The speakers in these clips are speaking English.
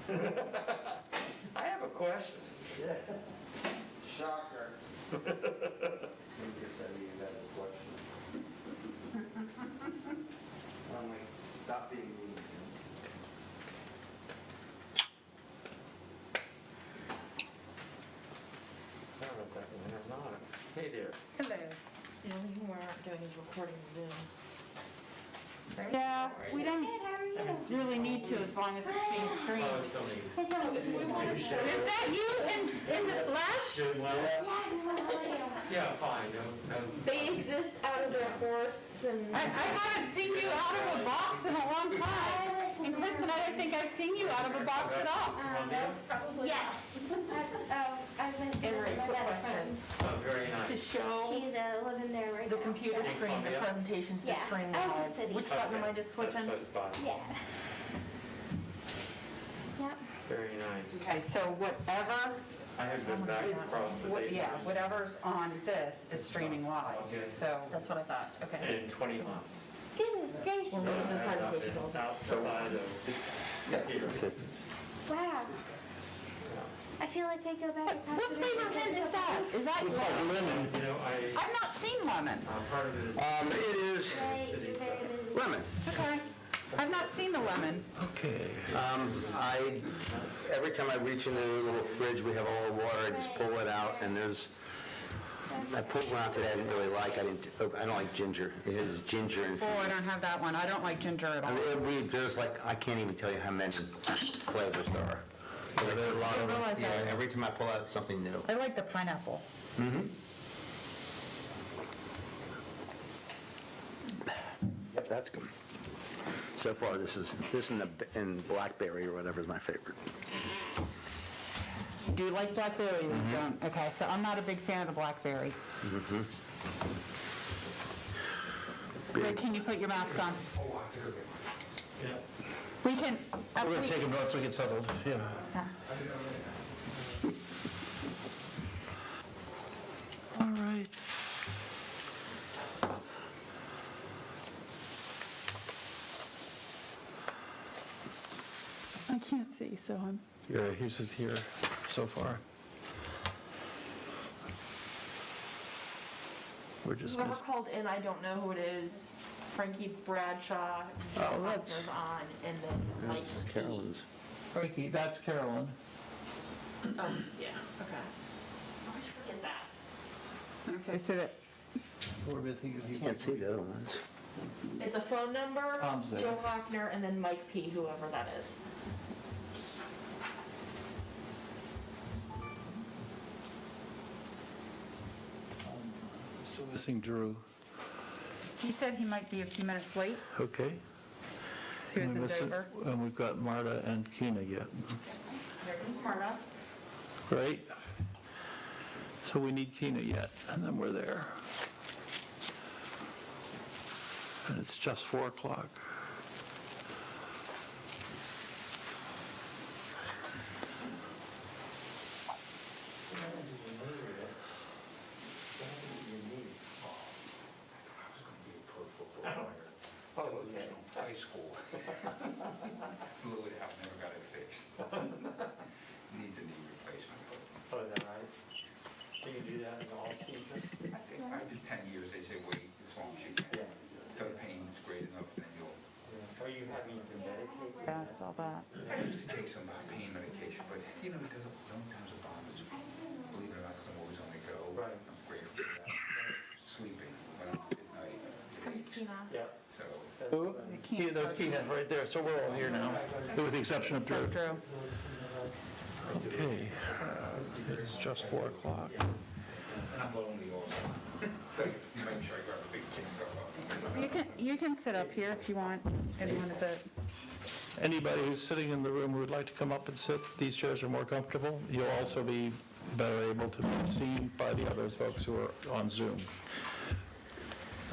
I have a question. Shocker. Maybe it's that you got a question. Only, stop being mean. I don't know if that can or not. Hey there. Hello. The only thing we aren't doing is recording Zoom. Yeah, we don't Good, how are you? really need to as long as it's being Oh, streamed. it's only. It's only If we want to show Is that you in the flesh? Doing well? Yeah, how are you? Yeah, fine. They exist out of their forests and. I haven't seen you out of a box in a long time. And Kristen, I don't think I've seen you out of a box at all. Yes. That's, I've been Emery, my quick best question. friend. Oh, very nice. To show She's living there right the now. computer so- screen, the presentations to Yeah. screen Oh, live. city. Which button am I just switching? That's close by. Yeah. Yep. Very nice. Okay, so whatever, I have been back across the day. yeah, whatever's on this is streaming live, Okay. so. That's what I thought, okay. In 20 months. Goodness gracious. Well, this is the presentation, I'll just. Outside of here. Wow. I feel like I go back. What flavor mint is that? Is that lemon? Lemon. You know, I've not seen lemon. part of it is. It is Right, you're very busy. lemon. Okay. I've not seen the lemon. Okay. Every time I reach into the little fridge, we have a little water, I just pull it out, and I pulled one out today I didn't really like. I don't like ginger. It is ginger infused. Oh, I don't have that one. I don't like ginger at I all. mean, there's like, I can't even tell you how many flavors there are. There are a lot of them. realize Yeah, that. every time I pull out something new. I like the pineapple. Yep, that's good. So far, this and blackberry or whatever is my favorite. Do you like blackberry or don't? Okay, so I'm not a big fan of the blackberry. Rick, can you put your mask on? Yeah. We can. We're going to take a minute so we get settled, yeah. All right. I can't see, so I'm. Yeah, he's just here so far. We're just, Whoever called in, I don't know who it is. Frankie Bradshaw, Oh, Joe that's- Hoffner's on, and then Mike. That's Carolyn's. Frankie, that's Carolyn. Oh, yeah, okay. I always forget that. Okay, so that, We're missing a few Can't see people. the other ones. It's a phone number, Tom's there. Joe Hoffner, and then Mike P., whoever that is. Still missing Drew. he said he might be a few minutes late. Okay. He was And in we're missing- Dover. And we've got Marta and Keena yet, Here comes Marta. right? So we need Keena yet, and then we're there. And it's just 4 o'clock. Oh, okay. High school. Blew it out, never got it fixed. Needs a knee replacement. Oh, is that right? Can you do that in all seasons? I think after 10 years, they say wait as long as you can. Till the pain's great enough, then you'll. Are you having to medicate? Yeah, I saw that. I used to take some pain medication, but it doesn't, sometimes it bothers me. Believe it or not, because I'm always on the go. Right. I'm grateful for that. Sleeping when I'm at night. Comes Keena. Yep. So, Who? Keena, there's Keena right there, so we're all here now, with the exception of Drew. So Drew. Okay, it is just 4 o'clock. and I'm lonely also. So make sure I grab a big thing. You can sit up here if you want. Anyone is it? Anybody who's sitting in the room who would like to come up and sit, these chairs are more comfortable. You'll also be better able to be seen by the other folks who are on Zoom.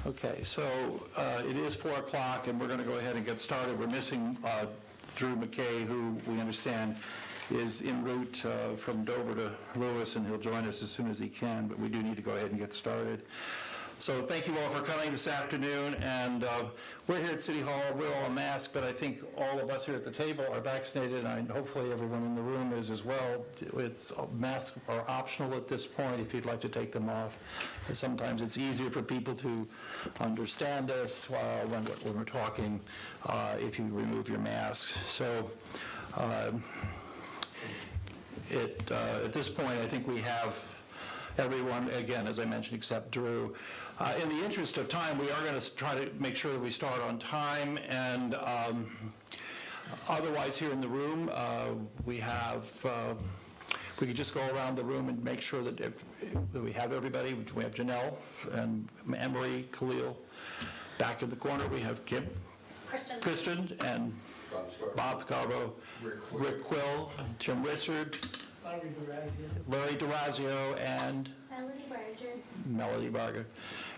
Okay, so it is 4 o'clock, and we're going to go ahead and get started. We're missing Drew McKay, who we understand is en route from Dover to Lewis, and he'll join us as soon as he can, but we do need to go ahead and get started. So thank you all for coming this afternoon, and we're here at City Hall, we're all masked, but I think all of us here at the table are vaccinated, and hopefully everyone in the room is as well. Masks are optional at this point if you'd like to take them off. Sometimes it's easier for people to understand us when we're talking if you remove your mask. So at this point, I think we have everyone, again, as I mentioned, except Drew. In the interest of time, we are going to try to make sure that we start on time, and otherwise here in the room, we could just go around the room and make sure that we have everybody. We have Janelle and Emery, Khalil. Back in the corner, we have Kim, Kristen, and Bob Garbo, Rick Quill, Tim Richard, Larry Durazio, and Melody Barger.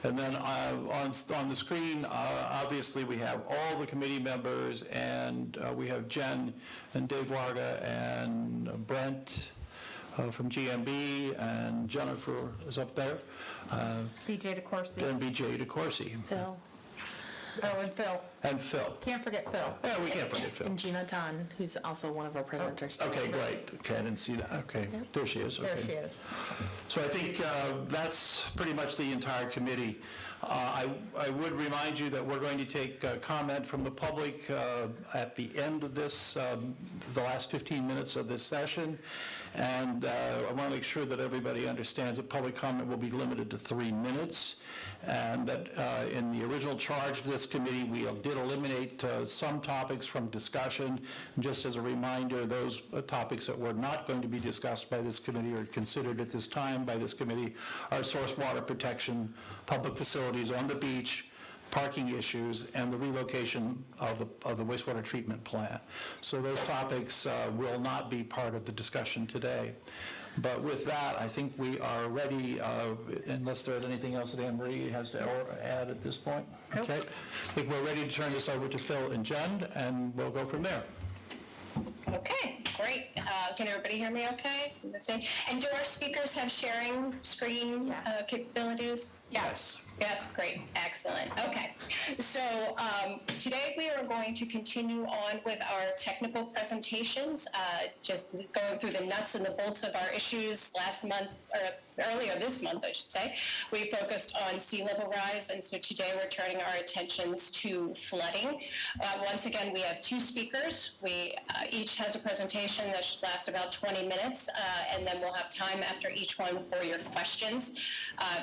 And then on the screen, obviously, we have all the committee members, and we have Jen and Dave Warga and Brent from GMB, and Jennifer is up there. BJ DeCourcy. And BJ DeCourcy. Phil. Oh, and Phil. And Phil. Can't forget Phil. Yeah, we can't forget Phil. And Gina Tonn, who's also one of our presenters. Okay, great. Okay, I didn't see that. Okay, there she is. Okay. There she is. So I think that's pretty much the entire committee. I would remind you that we're going to take comment from the public at the end of this, the last 15 minutes of this session. And I want to make sure that everybody understands that public comment will be limited to 3 minutes. And that in the original charge of this committee, we did eliminate some topics from discussion. And just as a reminder, those topics that were not going to be discussed by this committee or considered at this time by this committee are source water protection, public facilities on the beach, parking issues, and the relocation of the wastewater treatment plant. So those topics will not be part of the discussion today. But with that, I think we are ready, unless there's anything else that Anne-Marie has to add at this point. Nope. Okay. I think we're ready to turn this over to Phil and Jen, and we'll go from there. Okay, great. Can everybody hear me okay? And do our speakers have sharing screen capabilities? Yes. Yes, great, excellent. Okay, so today we are going to continue on with our technical presentations, just going through the nuts and the bolts of our issues. Last month, or earlier this month, I should say, we focused on sea level rise, and so today we're turning our attentions to flooding. Once again, we have 2 speakers. We each has a presentation that should last about 20 minutes, and then we'll have time after each one for your questions.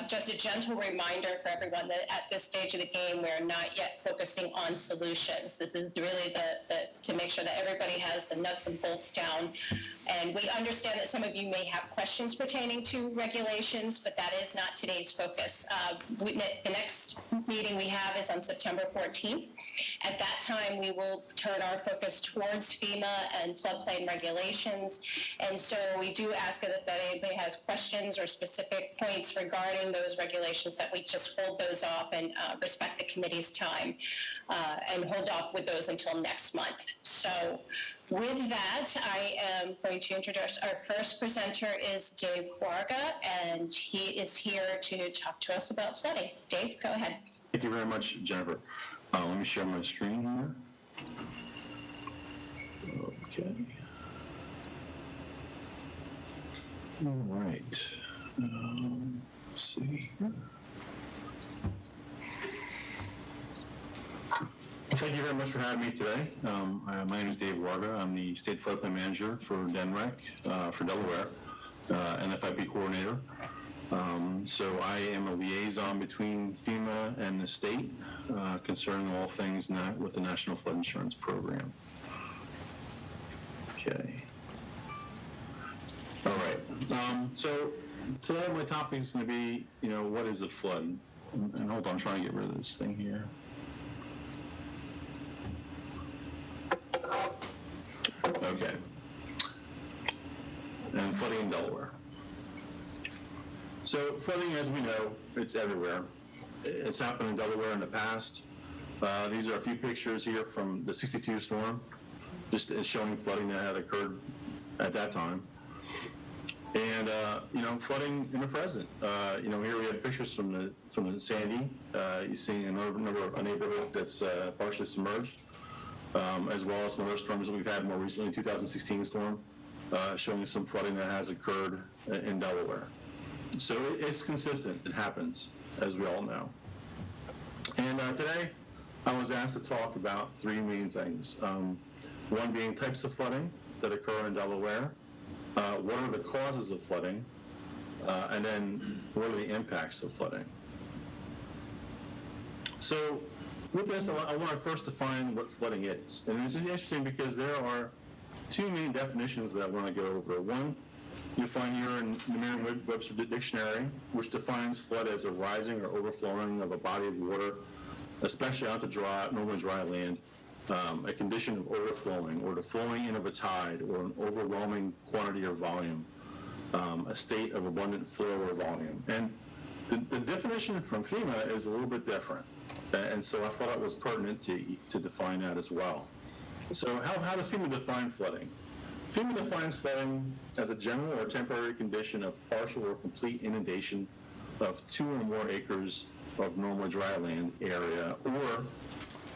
Just a gentle reminder for everyone that at this stage of the game, we're not yet focusing on solutions. This is really to make sure that everybody has the nuts and bolts down. And we understand that some of you may have questions pertaining to regulations, but that is not today's focus. The next meeting we have is on September 14th. At that time, we will turn our focus towards FEMA and floodplain regulations. And so we do ask that if anybody has questions or specific points regarding those regulations, that we just hold those off and respect the committee's time and hold off with those until next month. So with that, I am going to introduce our first presenter is Dave Warga, and he is here to talk to us about flooding. Dave, go ahead. Thank you very much, Jennifer. Let me share my screen here. Okay. All right. Let's see. Thank you very much for having me today. My name is Dave Warga. I'm the State Floodplain Manager for DNREC for Delaware, and FIP Coordinator. So I am a liaison between FEMA and the state concerning all things with the National Flood Insurance Program. Okay. All right. So today my topic is going to be, what is a flood? And hold on, I'm trying to get rid of this thing here. Okay. And flooding in Delaware. So flooding, as we know, it's everywhere. It's happened in Delaware in the past. These are a few pictures here from the 62 storm, just showing flooding that had occurred at that time. And, flooding in the present. Here we have pictures from the Sandy. You see a neighborhood that's partially submerged, as well as some other storms that we've had more recently, 2016 storm, showing some flooding that has occurred in Delaware. So it's consistent. It happens, as we all know. And today, I was asked to talk about three main things. One being types of flooding that occur in Delaware. What are the causes of flooding? And then what are the impacts of flooding? So with this, I want to first define what flooding is. And it's interesting because there are two main definitions that I want to go over. One, you find here in the Merriam-Webster Dictionary, which defines flood as a rising or overflowing of a body of water, especially onto normally dry land, a condition of overflowing or the flowing in of a tide or an overwhelming quantity or volume, a state of abundant flow or volume. And the definition from FEMA is a little bit different. And so I thought it was pertinent to define that as well. So how does FEMA define flooding? FEMA defines flooding as a general or temporary condition of partial or complete inundation of 2 or more acres of normal dry land area, or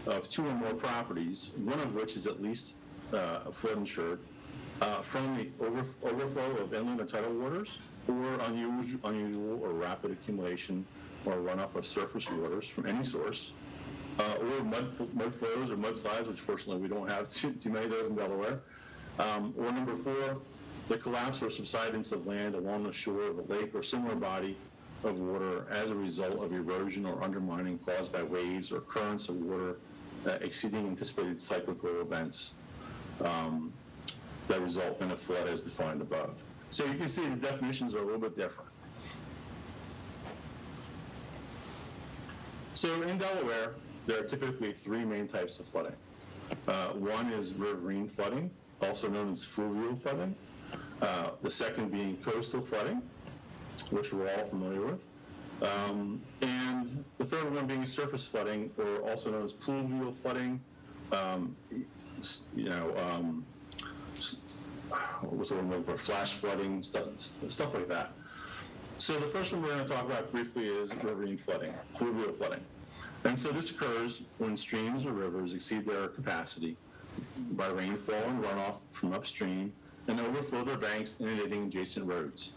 of 2 or more properties, one of which is at least flood insured, from the overflow of inland or tidal waters, or unusual or rapid accumulation or runoff of surface waters from any source, or mud flows or mudslides, which fortunately we don't have too many of those in Delaware. Or number 4, the collapse or subsidence of land along the shore of a lake or similar body of water as a result of erosion or undermining caused by waves or currents of water exceeding anticipated cyclical events that result in a flood as defined above. So you can see the definitions are a little bit different. So in Delaware, there are typically 3 main types of flooding. One is riverine flooding, also known as fluvial flooding. The second being coastal flooding, which we're all familiar with. And the third one being surface flooding, or also known as pluvial flooding, what's the one for flash flooding, stuff like that. So the first one we're going to talk about briefly is riverine flooding, fluvial flooding. And so this occurs when streams or rivers exceed their capacity by rainfall and runoff from upstream and overflow their banks, inundating adjacent roads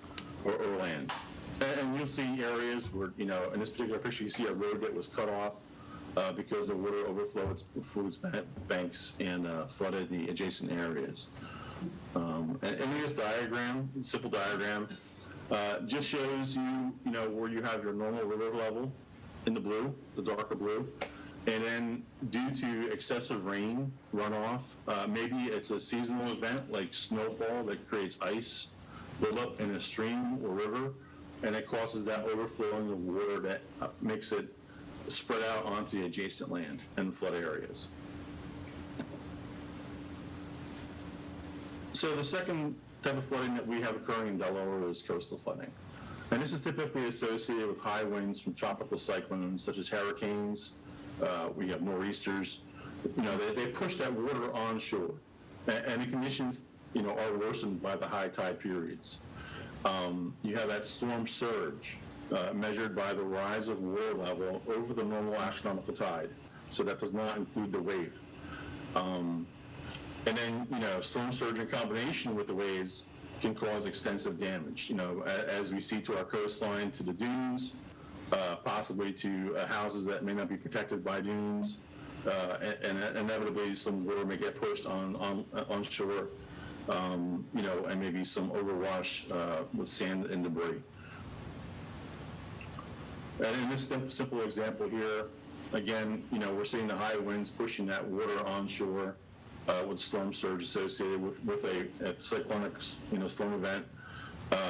or land. And you'll see areas where, in this particular picture, you see a road that was cut off because the water overflowed its banks and flooded the adjacent areas. And in this diagram, simple diagram, just shows you, where you have your normal river level in the blue, the darker blue, and then due to excessive rain runoff, maybe it's a seasonal event like snowfall that creates ice buildup in a stream or river, and it causes that overflowing of water that makes it spread out onto the adjacent land and flood areas. So the second type of flooding that we have occurring in Delaware is coastal flooding. And this is typically associated with high winds from tropical cyclones such as hurricanes. We have nor'easters. They push that water onshore, and the conditions, are worsened by the high tide periods. You have that storm surge measured by the rise of water level over the normal astronomical tide. So that does not include the wave. And then, storm surge in combination with the waves can cause extensive damage, as we see to our coastline, to the dunes, possibly to houses that may not be protected by dunes, and inevitably some water may get pushed onshore, and maybe some overwash with sand and debris. And in this simple example here, again, we're seeing the high winds pushing that water onshore with storm surge associated with a cyclonic, storm event,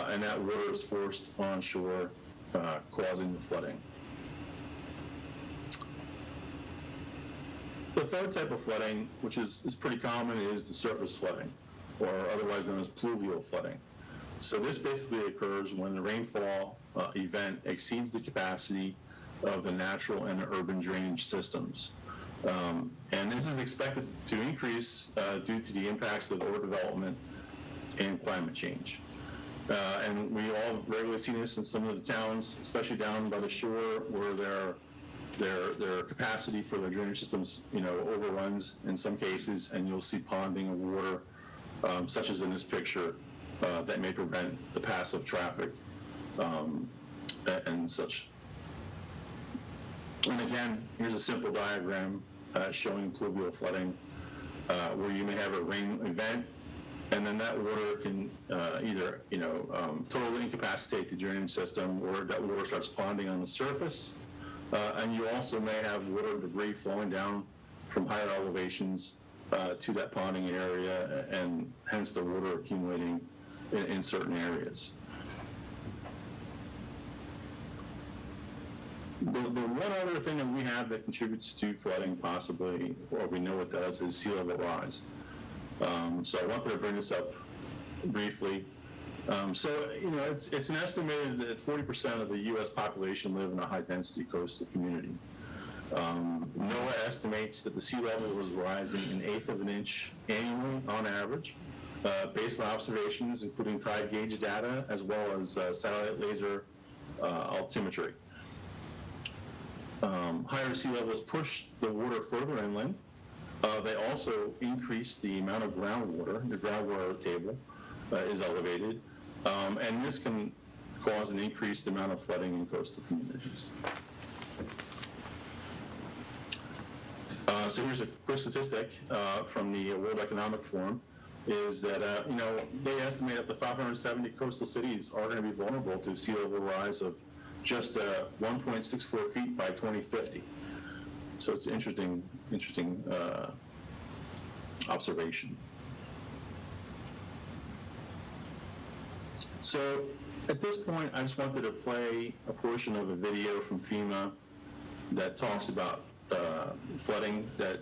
and that water is forced onshore, causing the flooding. The third type of flooding, which is pretty common, is the surface flooding, or otherwise known as pluvial flooding. So this basically occurs when the rainfall event exceeds the capacity of the natural and urban drainage systems. And this is expected to increase due to the impacts of overdevelopment and climate change. And we all regularly see this in some of the towns, especially down by the shore, where their capacity for their drainage systems, overruns in some cases, and you'll see ponding of water, such as in this picture, that may prevent the pass of traffic and such. And again, here's a simple diagram showing pluvial flooding, where you may have a rain event, and then that water can either, totally incapacitate the drainage system, or that water starts ponding on the surface. And you also may have water debris flowing down from higher elevations to that ponding area, and hence the water accumulating in certain areas. The one other thing that we have that contributes to flooding possibly, or we know it does, is sea level rise. So I wanted to bring this up briefly. It's an estimated that 40% of the U.S. population live in a high-density coastal community. NOAA estimates that the sea level is rising an eighth of an inch annually on average, based on observations including tide gauge data as well as satellite laser altimetry. Higher sea levels push the water further inland. They also increase the amount of groundwater. The groundwater table is elevated, and this can cause an increased amount of flooding in coastal communities. So here's a quick statistic from the World Economic Forum, is that, they estimate up to 570 coastal cities are going to be vulnerable to sea level rise of just 1.64 feet by 2050. So it's an interesting observation. So at this point, I just wanted to play a portion of a video from FEMA that talks about flooding that,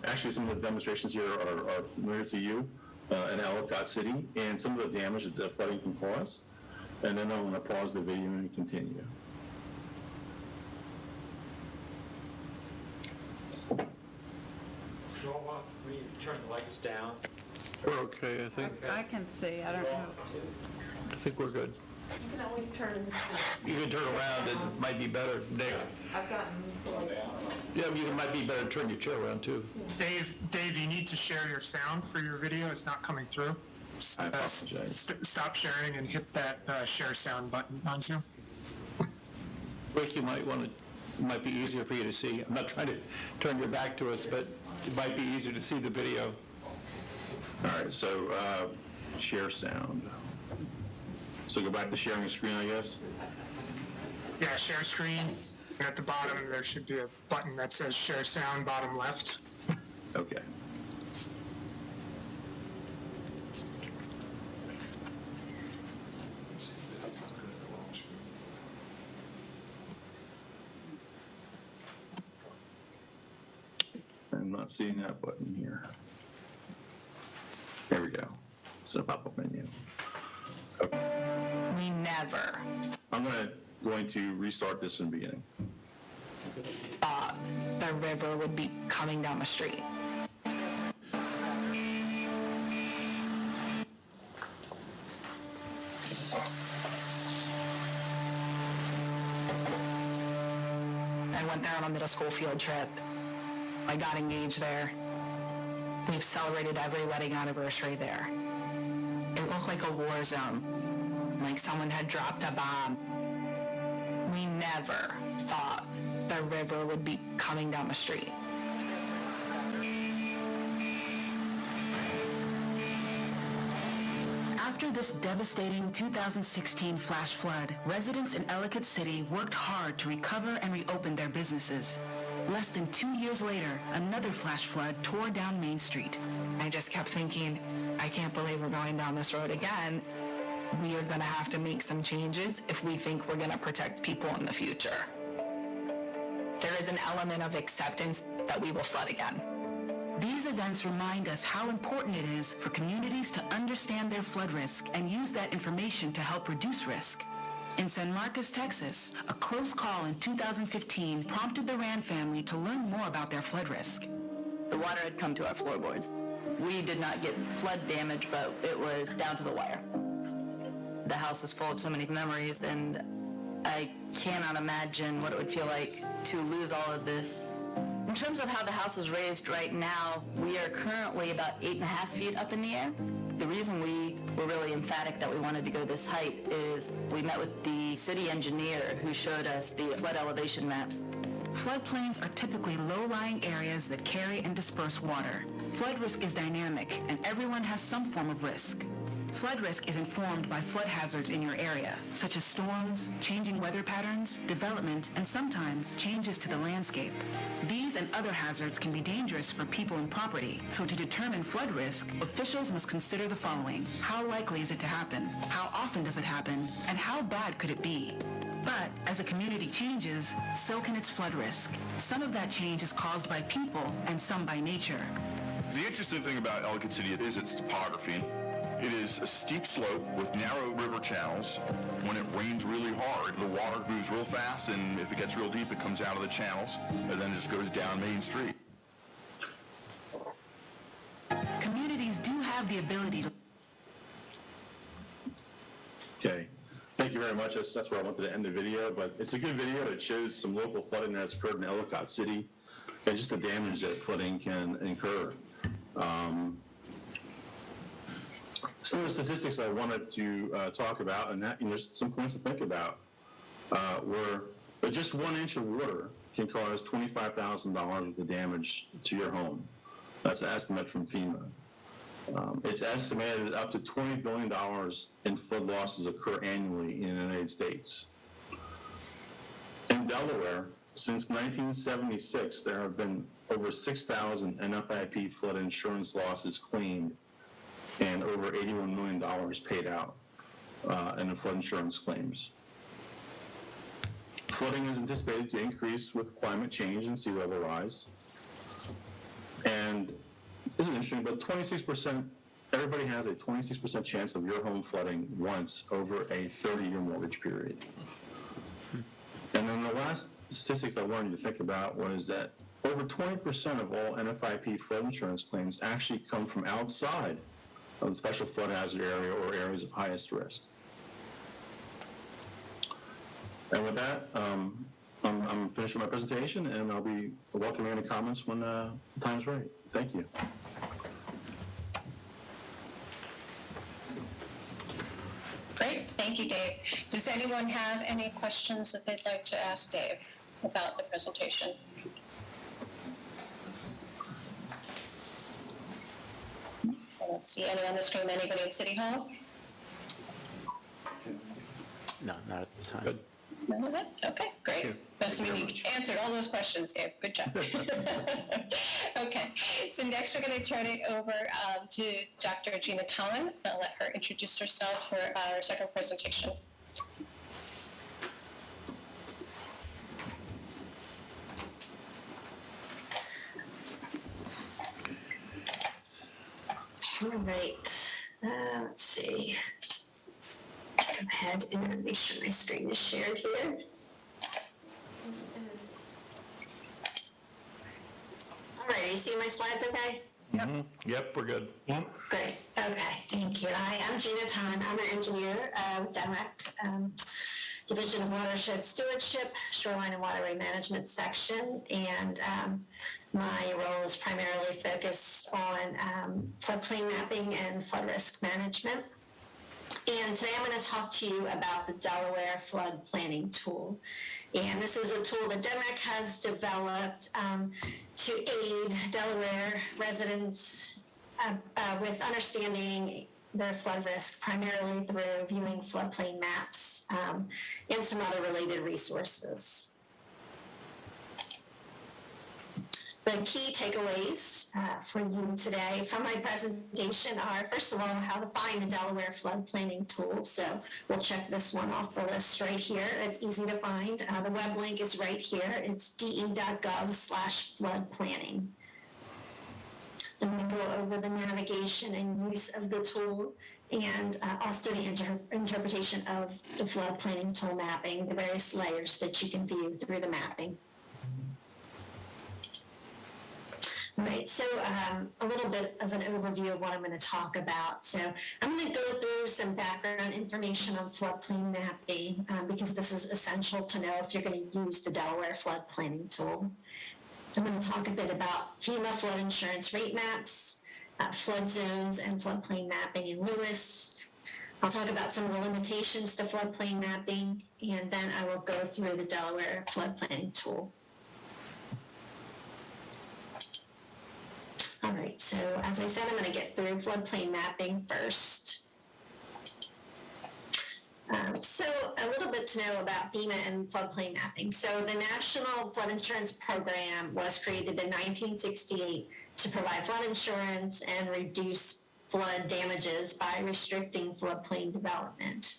actually some of the demonstrations here are familiar to you in Ellicott City, and some of the damage that the flooding can cause. And then I'm going to pause the video and continue. You all want me to turn the lights down? We're okay, I think. I can see, I don't know. I think we're good. You can always turn. You can turn around, it might be better, Nick. I've gotten lights. Yeah, it might be better to turn your chair around too. Dave, you need to share your sound for your video. It's not coming through. I apologize. Stop sharing and hit that share sound button on Zoom. Rick, it might be easier for you to see. I'm not trying to turn your back to us, but it might be easier to see the video. All right, so share sound. So go back to sharing the screen, I guess. Yeah, share screen. And at the bottom, there should be a button that says share sound, bottom left. Okay. I'm not seeing that button here. There we go. It's a pop-up menu. Okay. We never I'm going to restart this in the beginning. thought the river would be coming down the street. I went there on a middle school field trip. I got engaged there. We've celebrated every wedding anniversary there. It looked like a war zone, like someone had dropped a bomb. We never thought the river would be coming down the street. After this devastating 2016 flash flood, residents in Ellicott City worked hard to recover and reopen their businesses. Less than 2 years later, another flash flood tore down Main Street. I just kept thinking, I can't believe we're going down this road again. We are gonna have to make some changes if we think we're gonna protect people in the future. There is an element of acceptance that we will flood again. These events remind us how important it is for communities to understand their flood risk and use that information to help reduce risk. In San Marcos, Texas, a close call in 2015 prompted the Rand family to learn more about their flood risk. The water had come to our floorboards. We did not get flood damage, but it was down to the wire. the house is full of so many memories, and I cannot imagine what it would feel like to lose all of this. In terms of how the house is raised right now, we are currently about 8.5 feet up in the air. The reason we were really emphatic that we wanted to go this height is we met with the city engineer who showed us the flood elevation maps. Floodplains are typically low-lying areas that carry and disperse water. Flood risk is dynamic, and everyone has some form of risk. Flood risk is informed by flood hazards in your area, such as storms, changing weather patterns, development, and sometimes changes to the landscape. These and other hazards can be dangerous for people and property, so to determine flood risk, officials must consider the following. How likely is it to happen? How often does it happen? And how bad could it be? But as a community changes, so can its flood risk. Some of that change is caused by people and some by nature. The interesting thing about Ellicott City is its topography. It is a steep slope with narrow river channels. When it rains really hard, the water moves real fast, and if it gets real deep, it comes out of the channels, and then it just goes down Main Street. Communities do have the ability to... Okay, thank you very much. That's where I wanted to end the video, but it's a good video. It shows some local flooding that's occurred in Ellicott City and just the damage that flooding can incur. Some of the statistics I wanted to talk about, and that, there's some points to think about, were that just 1 inch of water can cause $25,000 worth of damage to your home. That's an estimate from FEMA. It's estimated that up to $20 billion in flood losses occur annually in the United States. In Delaware, since 1976, there have been over 6,000 NFIP flood insurance losses claimed and over $81 million paid out in the flood insurance claims. Flooding is anticipated to increase with climate change and sea level rise. And this is interesting, but 26%, everybody has a 26% chance of your home flooding once over a 30-year mortgage period. And then the last statistic I wanted you to think about was that over 20% of all NFIP flood insurance claims actually come from outside of the special flood hazard area or areas of highest risk. And with that, I'm finishing my presentation, and I'll be welcoming any comments when the time's right. Thank you. Great, thank you, Dave. Does anyone have any questions that they'd like to ask Dave about the presentation? Let's see, anyone on the screen, anybody in City Hall? No, not at this time. Good. None of that? Okay, great. Must mean you answered all those questions, Dave. Good job. Okay, so next we're going to turn it over to Dr. Gina Tonn. I'll let her introduce herself for our second presentation. All right, let's see. Go ahead and make sure my screen is shared here. All right, are you seeing my slides okay? Yep, we're good. Great, okay, thank you. Hi, I'm Gina Tonn. I'm an engineer with DNREC, Division of Watershed Stewardship, Shoreline and Waterway Management Section, and my role is primarily focused on floodplain mapping and flood risk management. And today I'm going to talk to you about the Delaware Flood Planning Tool. And this is a tool that DNREC has developed to aid Delaware residents with understanding their flood risk, primarily through viewing floodplain maps and some other related resources. The key takeaways for you today from my presentation are, first of all, how to find the Delaware Flood Planning Tool. So we'll check this one off the list right here. It's easy to find. The web link is right here. It's de.gov/floodplanning. I'm going to go over the navigation and use of the tool, and also the interpretation of the flood planning tool mapping, the various layers that you can view through the mapping. All right, so a little bit of an overview of what I'm going to talk about. So I'm going to go through some background information on floodplain mapping because this is essential to know if you're going to use the Delaware flood planning tool. I'm going to talk a bit about FEMA flood insurance rate maps, flood zones and floodplain mapping in Lewis. I'll talk about some of the limitations to floodplain mapping, and then I will go through the Delaware flood planning tool. All right, so as I said, I'm going to get through floodplain mapping first. So a little bit to know about FEMA and floodplain mapping. So the National Flood Insurance Program was created in 1968 to provide flood insurance and reduce flood damages by restricting floodplain development.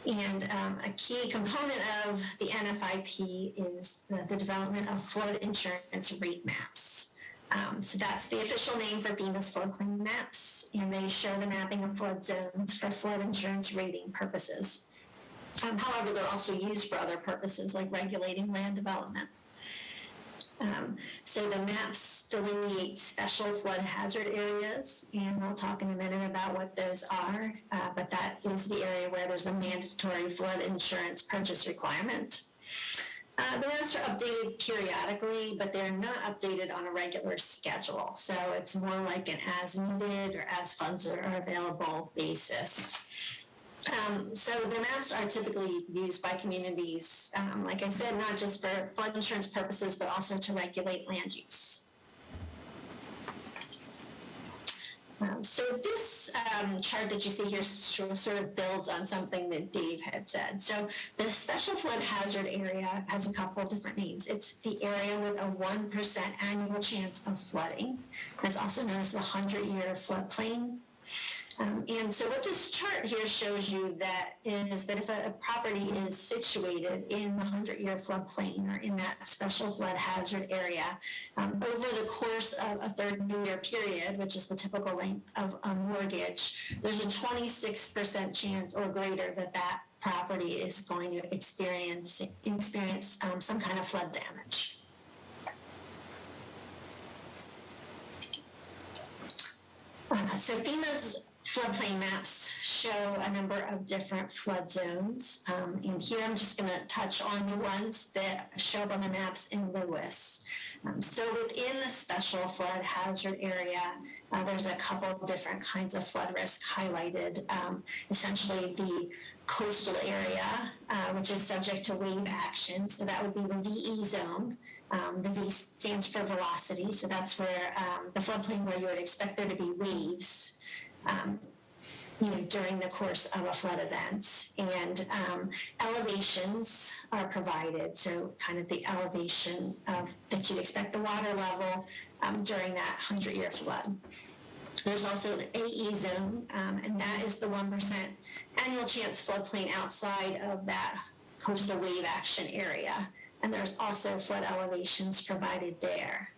And a key component of the NFIP is the development of flood insurance rate maps. So that's the official name for FEMA's floodplain maps, and they show the mapping of flood zones for flood insurance rating purposes. However, they're also used for other purposes like regulating land development. So the maps delineate special flood hazard areas, and I'll talk in a minute about what those are, but that is the area where there's a mandatory flood insurance purchase requirement. The maps are updated periodically, but they're not updated on a regular schedule. So it's more like an as needed or as funds are available basis. So the maps are typically used by communities, like I said, not just for flood insurance purposes, but also to regulate land use. So this chart that you see here sort of builds on something that Dave had said. So the special flood hazard area has a couple of different names. It's the area with a 1% annual chance of flooding. That's also known as the 100-year floodplain. And so what this chart here shows you that is that if a property is situated in the 100-year floodplain or in that special flood hazard area, over the course of a 30-year period, which is the typical length of a mortgage, there's a 26% chance or greater that that property is going to experience some kind of flood damage. So FEMA's floodplain maps show a number of different flood zones. And here I'm just going to touch on the ones that show up on the maps in Lewis. So within the special flood hazard area, there's a couple of different kinds of flood risk highlighted. Essentially the coastal area, which is subject to wave action. So that would be the VE zone. The V stands for velocity, so that's where the floodplain where you would expect there to be waves, during the course of a flood event. And elevations are provided, so kind of the elevation that you'd expect the water level during that 100-year flood. There's also an AE zone, and that is the 1% annual chance floodplain outside of that coastal wave action area. And there's also flood elevations provided there.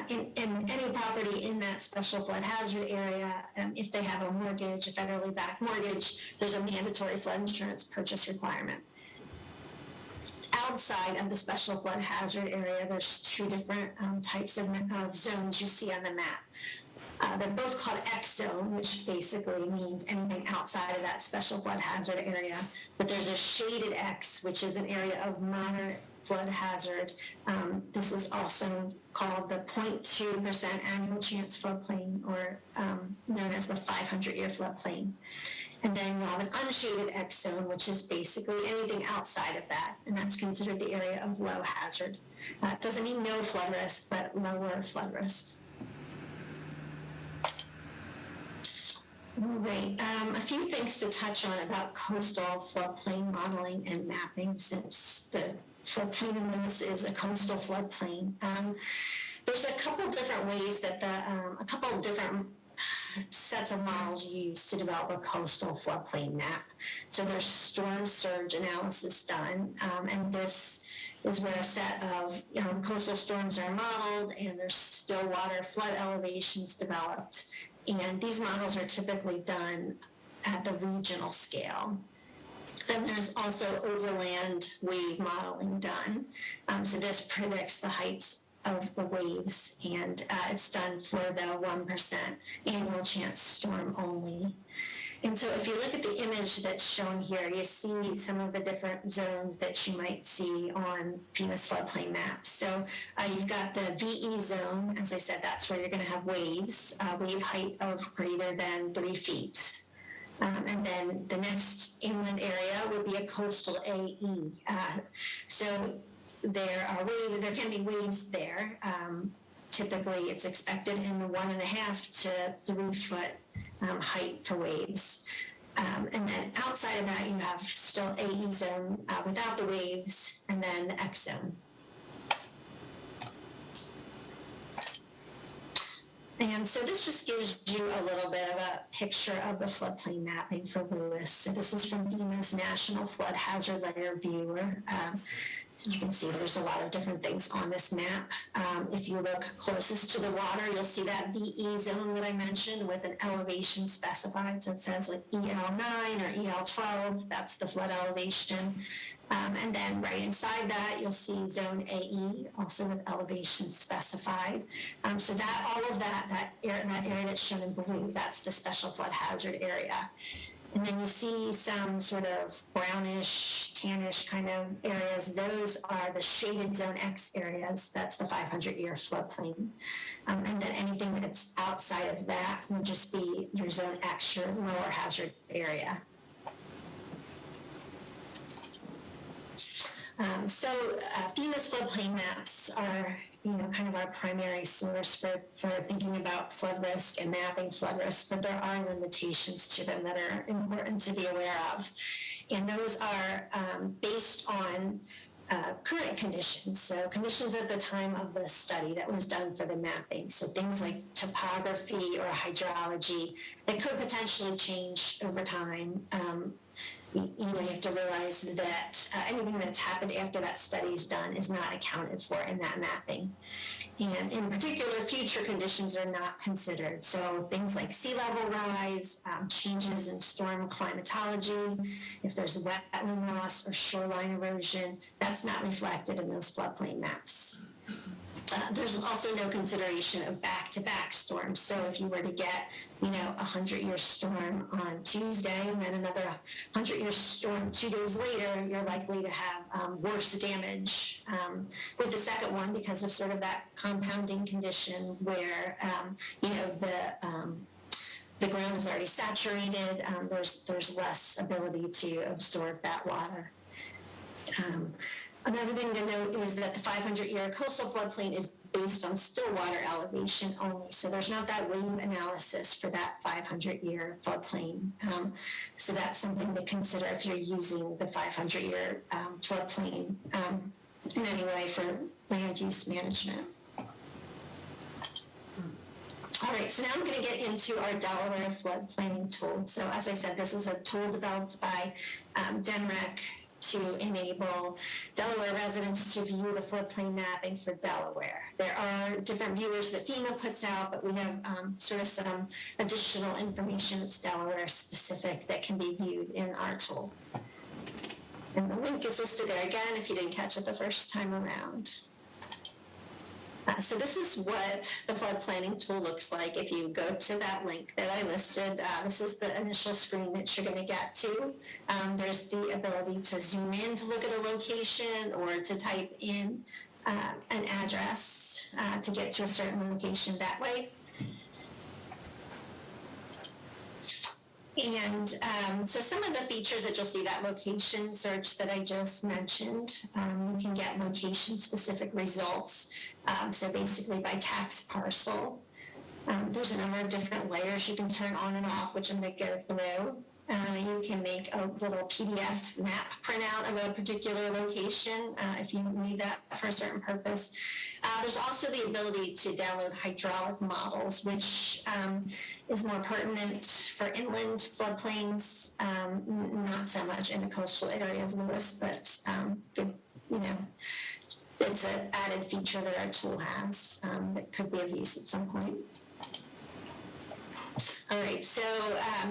In any property in that special flood hazard area, if they have a mortgage, a federally backed mortgage, there's a mandatory flood insurance purchase requirement. Outside of the special flood hazard area, there's two different types of zones you see on the map. They're both called X zone, which basically means anything outside of that special flood hazard area. But there's a shaded X, which is an area of moderate flood hazard. This is also called the 0.2% annual chance floodplain, or known as the 500-year floodplain. And then you have an unshaded X zone, which is basically anything outside of that, and that's considered the area of low hazard. It doesn't mean no flood risk, but lower flood risk. Right. A few things to touch on about coastal floodplain modeling and mapping, since the floodplain in Lewis is a coastal floodplain. There's a couple different ways that a couple of different sets of models used to develop a coastal floodplain map. So there's storm surge analysis done, and this is where a set of coastal storms are modeled, and there's still water flood elevations developed. And these models are typically done at the regional scale. Then there's also overland wave modeling done. So this predicts the heights of the waves, and it's done for the 1% annual chance storm only. And so if you look at the image that's shown here, you see some of the different zones that you might see on FEMA's floodplain maps. So you've got the VE zone. As I said, that's where you're going to have waves, wave height of greater than 3 feet. And then the next inland area would be a coastal AE. So there can be waves there. Typically, it's expected in the 1.5 to 3 foot height for waves. And then outside of that, you have still AE zone without the waves, and then the X zone. And so this just gives you a little bit of a picture of the floodplain mapping for Lewis. So this is from FEMA's National Flood Hazard Layer Viewer. So you can see there's a lot of different things on this map. If you look closest to the water, you'll see that VE zone that I mentioned with an elevation specified. So it says like EL9 or EL12, that's the flood elevation. And then right inside that, you'll see zone AE, also with elevation specified. So that all of that area that's shown in blue, that's the special flood hazard area. And then you see some sort of brownish, tannish kind of areas. Those are the shaded zone X areas. That's the 500-year floodplain. And then anything that's outside of that would just be your zone X, your lower hazard area. FEMA's floodplain maps are, kind of our primary source for thinking about flood risk and mapping flood risk, but there are limitations to them that are important to be aware of. And those are based on current conditions, so conditions at the time of the study that was done for the mapping. So things like topography or hydrology that could potentially change over time. You have to realize that anything that's happened after that study is done is not accounted for in that mapping. And in particular, future conditions are not considered. So things like sea level rise, changes in storm climatology, if there's wetland loss or shoreline erosion, that's not reflected in those floodplain maps. There's also no consideration of back-to-back storms. So if you were to get, a 100-year storm on Tuesday and then another 100-year storm 2 days later, you're likely to have worse damage with the second one because of sort of that compounding condition where, the ground is already saturated. There's less ability to absorb that water. Another thing to note is that the 500-year coastal floodplain is based on still water elevation only. So there's not that wave analysis for that 500-year floodplain. So that's something to consider if you're using the 500-year floodplain in any way for land use management. All right, so now I'm going to get into our Delaware flood planning tool. So as I said, this is a tool developed by DNREC to enable Delaware residents to view the floodplain mapping for Delaware. There are different viewers that FEMA puts out, but we have sort of some additional information that's Delaware specific that can be viewed in our tool. And the link is listed there again if you didn't catch it the first time around. So this is what the flood planning tool looks like if you go to that link that I listed. This is the initial screen that you're going to get to. There's the ability to zoom in to look at a location or to type in an address to get to a certain location that way. And so some of the features that you'll see, that location search that I just mentioned, you can get location-specific results. So basically by tax parcel. There's a number of different layers you can turn on and off, which I'm going to go through. You can make a little PDF map printout of a particular location if you need that for a certain purpose. There's also the ability to download hydraulic models, which is more pertinent for inland floodplains, not so much in the coastal area of Lewis, but good, it's an added feature that our tool has that could be of use at some point. All right, so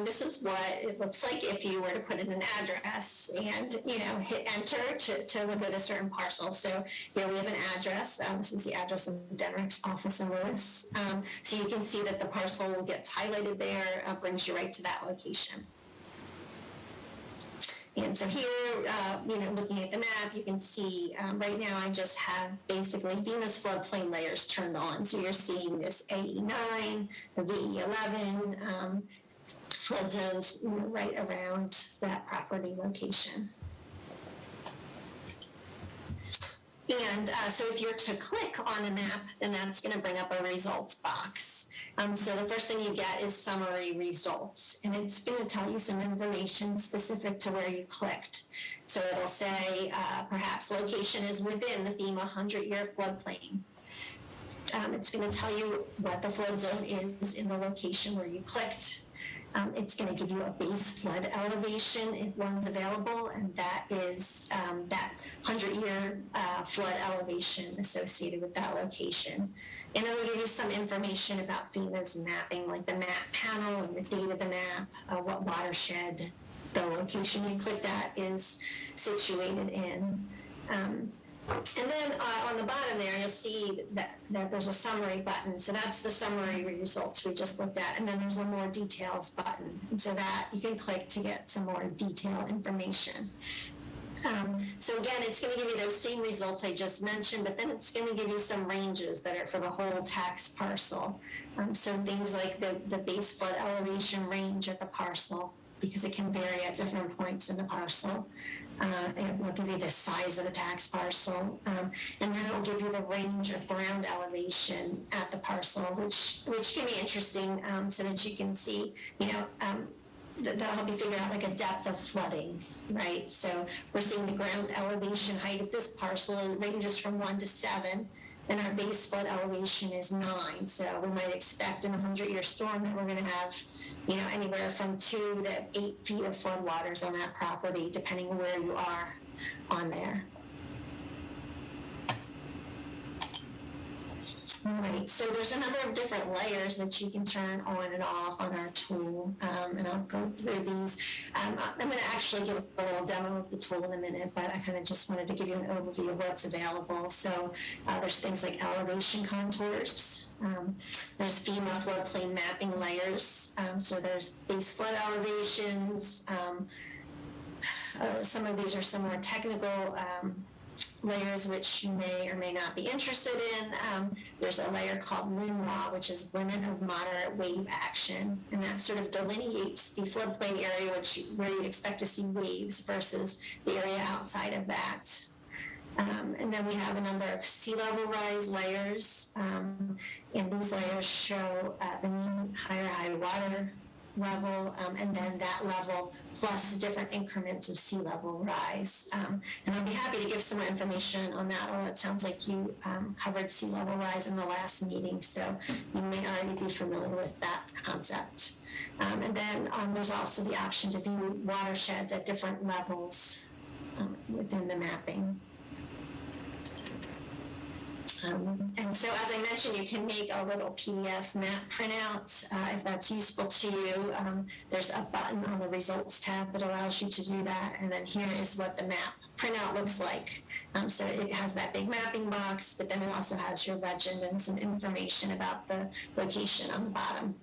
this is what it looks like if you were to put in an address and, hit enter to look at a certain parcel. So here we have an address. This is the address of the DNREC's office in Lewis. So you can see that the parcel gets highlighted there, brings you right to that location. And so here, looking at the map, you can see right now I just have basically FEMA's floodplain layers turned on. So you're seeing this A9, the VE11, flood zones right around that property location. And so if you're to click on the map, then that's going to bring up a results box. So the first thing you get is summary results, and it's going to tell you some information specific to where you clicked. So it'll say perhaps location is within the FEMA 100-year floodplain. It's going to tell you what the flood zone is in the location where you clicked. It's going to give you a base flood elevation if one's available, and that is that 100-year flood elevation associated with that location. And it will give you some information about FEMA's mapping, like the map panel and the date of the map, what watershed the location you clicked at is situated in. And then on the bottom there, you'll see that there's a summary button. So that's the summary results we just looked at. And then there's a more details button. And so that you can click to get some more detailed information. So again, it's going to give you those same results I just mentioned, but then it's going to give you some ranges that are for the whole tax parcel. So things like the base flood elevation range at the parcel, because it can vary at different points in the parcel. It will give you the size of the tax parcel, and then it will give you the range of ground elevation at the parcel, which can be interesting, so that you can see, that'll help you figure out like a depth of flooding, right? So we're seeing the ground elevation height at this parcel ranges from 1 to 7, and our base flood elevation is 9. So we might expect in a 100-year storm that we're going to have, anywhere from 2 to 8 feet of floodwaters on that property, depending on where you are on there. All right, so there's a number of different layers that you can turn on and off on our tool, and I'll go through these. I'm going to actually give a little demo of the tool in a minute, but I kind of just wanted to give you an overview of what's available. So there's things like elevation contours. There's FEMA floodplain mapping layers. So there's base flood elevations. Some of these are some more technical layers which you may or may not be interested in. There's a layer called LIMWA, which is limit of moderate wave action, and that sort of delineates the floodplain area where you'd expect to see waves versus the area outside of that. And then we have a number of sea level rise layers, and these layers show the mean high water level, and then that level plus different increments of sea level rise. And I'll be happy to give some more information on that, although it sounds like you covered sea level rise in the last meeting, so you may already be familiar with that concept. And then there's also the option to view watersheds at different levels within the mapping. And so, as I mentioned, you can make a little PDF map printout if that's useful to you. There's a button on the results tab that allows you to do that. And then here is what the map printout looks like. So it has that big mapping box, but then it also has your legend and some information about the location on the bottom.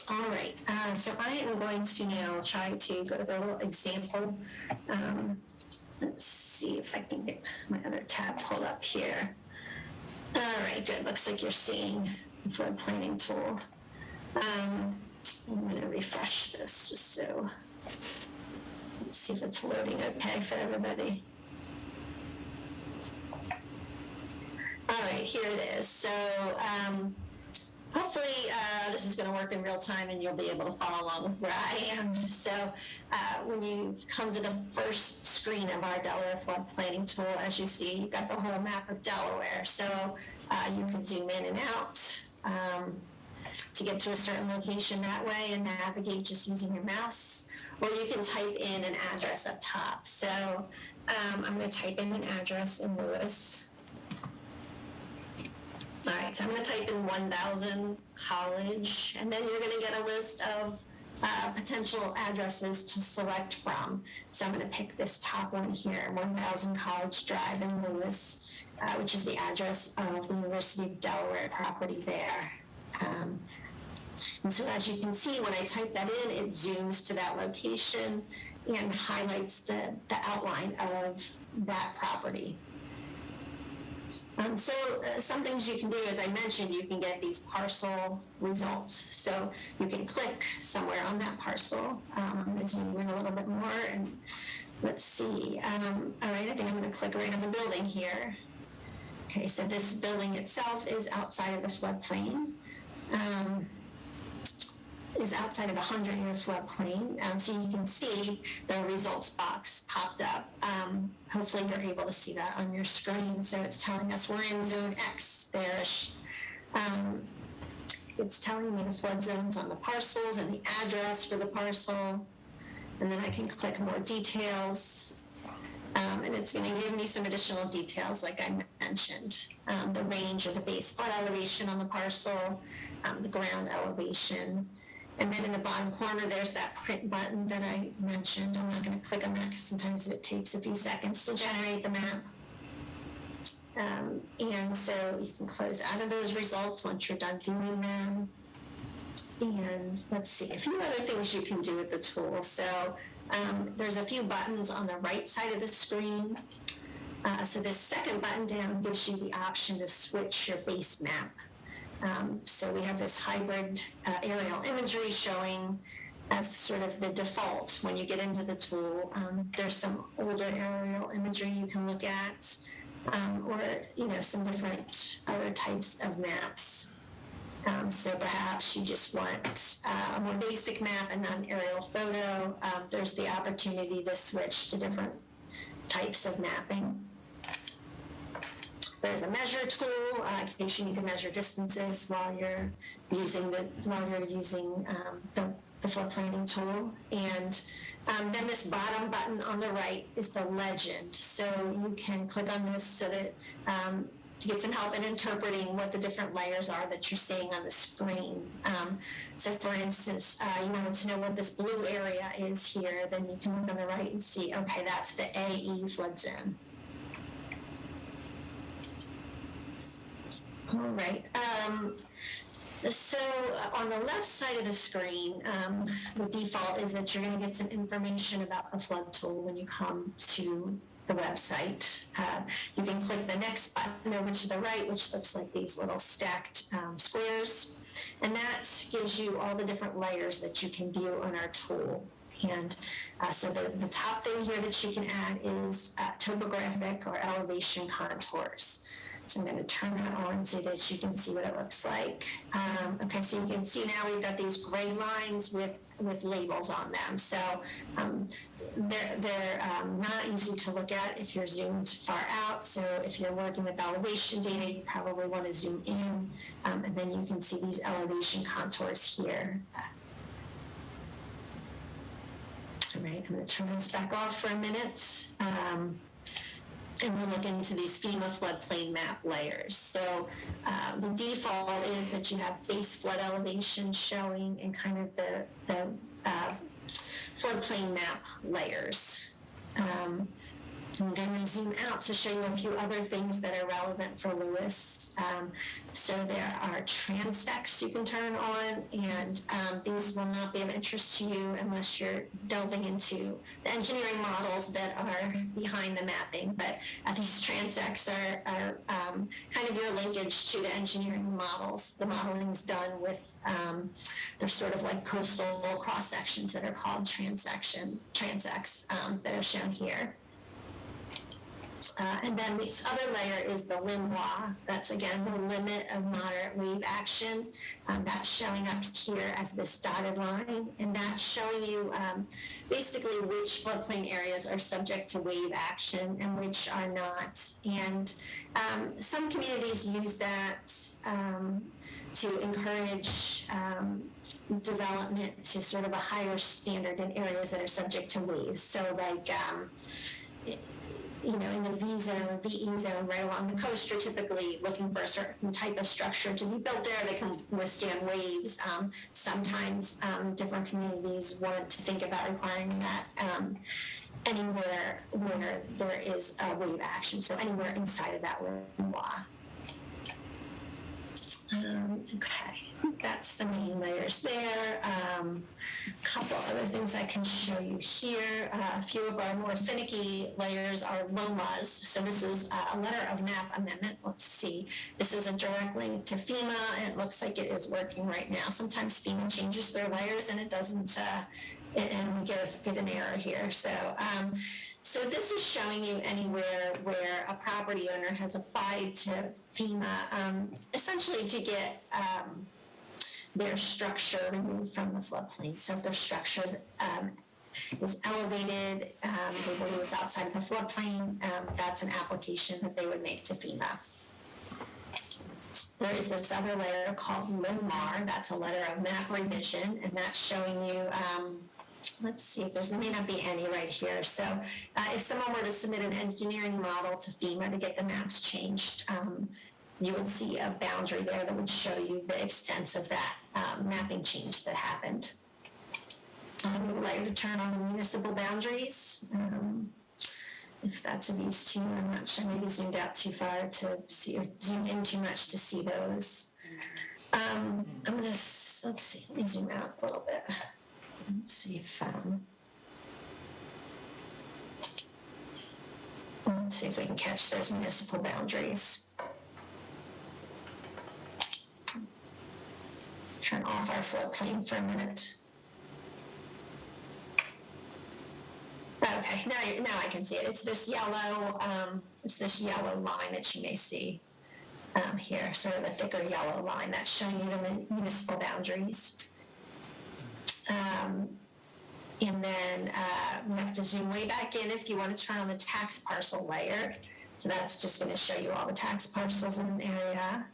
All right, so I am going to now try to go to the little example. Let's see if I can get my other tab pulled up here. All right, good. Looks like you're seeing the flood planning tool. I'm going to refresh this just so. Let's see if it's loading okay for everybody. All right, here it is. So hopefully this is going to work in real time and you'll be able to follow along with where I am. So when you come to the first screen of our Delaware flood planning tool, as you see, you've got the whole map of Delaware. So you can zoom in and out to get to a certain location that way and navigate just using your mouse. Or you can type in an address up top. So I'm going to type in an address in Lewis. All right, so I'm going to type in 1,000 College, and then you're going to get a list of potential addresses to select from. So I'm going to pick this top one here, 1,000 College Drive in Lewis, which is the address of the University of Delaware property there. And so as you can see, when I type that in, it zooms to that location and highlights the outline of that property. Some things you can do, as I mentioned, you can get these parcel results. So you can click somewhere on that parcel, zoom in a little bit more, and let's see. All right, I think I'm going to click right on the building here. Okay, so this building itself is outside of the floodplain. Is outside of the 100-year floodplain. So you can see the results box popped up. Hopefully you're able to see that on your screen. So it's telling us we're in zone X there. It's telling me the flood zones on the parcels and the address for the parcel. And then I can click more details. And it's going to give me some additional details like I mentioned. The range of the base flood elevation on the parcel, the ground elevation. And then in the bottom corner, there's that print button that I mentioned. I'm not going to click on that because sometimes it takes a few seconds to generate the map. And so you can close out of those results once you're done viewing them. And let's see, a few other things you can do with the tool. So there's a few buttons on the right side of the screen. So this second button down gives you the option to switch your base map. So we have this hybrid aerial imagery showing as sort of the default when you get into the tool. There's some older aerial imagery you can look at, or some different other types of maps. So perhaps you just want a more basic map and not an aerial photo. There's the opportunity to switch to different types of mapping. There's a measure tool in case you need to measure distances while you're using the flood planning tool. And then this bottom button on the right is the legend. So you can click on this so that to get some help in interpreting what the different layers are that you're seeing on the screen. So for instance, you wanted to know what this blue area is here, then you can look on the right and see, okay, that's the AE flood zone. All right. So on the left side of the screen, the default is that you're going to get some information about the flood tool when you come to the website. You can click the next button over to the right, which looks like these little stacked squares, and that gives you all the different layers that you can view on our tool. And so the top thing here that you can add is topographic or elevation contours. So I'm going to turn that on so that you can see what it looks like. Okay, so you can see now we've got these gray lines with labels on them. So they're not easy to look at if you're zoomed far out. So if you're working with elevation data, you probably want to zoom in, and then you can see these elevation contours here. All right, I'm going to turn this back off for a minute. And we'll look into these FEMA floodplain map layers. So the default is that you have base flood elevation showing and kind of the floodplain map layers. I'm going to zoom out to show you a few other things that are relevant for Lewis. So there are transects you can turn on, and these will not be of interest to you unless you're delving into the engineering models that are behind the mapping. But these transects are kind of your linkage to the engineering models. The modeling is done with, they're sort of like coastal cross sections that are called transects that are shown here. And then this other layer is the LIMWA. That's, again, the limit of moderate wave action. That's showing up here as this dotted line. And that's showing you basically which floodplain areas are subject to wave action and which are not. And some communities use that to encourage development to sort of a higher standard in areas that are subject to waves. So like, in the V zone, VE zone, right along the coast, are typically looking for a certain type of structure to be built there. They can withstand waves. Sometimes different communities want to think about requiring that anywhere where there is a wave action, so anywhere inside of that law. Okay, that's the main layers there. Couple other things I can show you here. A few of our more finicky layers are LOMAs. So this is a letter of map amendment. Let's see. This is a direct link to FEMA, and it looks like it is working right now. Sometimes FEMA changes their layers and it doesn't, and we get an error here. So this is showing you anywhere where a property owner has applied to FEMA, essentially to get their structure removed from the floodplain. So if their structure is elevated, they believe it's outside of the floodplain, that's an application that they would make to FEMA. There is this other layer called LOMAR. That's a letter of map revision, and that's showing you, let's see, there may not be any right here. So if someone were to submit an engineering model to FEMA to get the maps changed, you would see a boundary there that would show you the extent of that mapping change that happened. We would like to turn on the municipal boundaries. If that's of use to you, I'm not sure. Maybe zoomed out too far to see, or zoomed in too much to see those. Let's see, let me zoom out a little bit. Let's see if we can catch those municipal boundaries. Turn off our floodplain for a minute. Okay, now I can see it. It's this yellow line that you may see here, sort of a thicker yellow line that's showing you the municipal boundaries. And then we have to zoom way back in if you want to turn on the tax parcel layer. So that's just going to show you all the tax parcels in an area.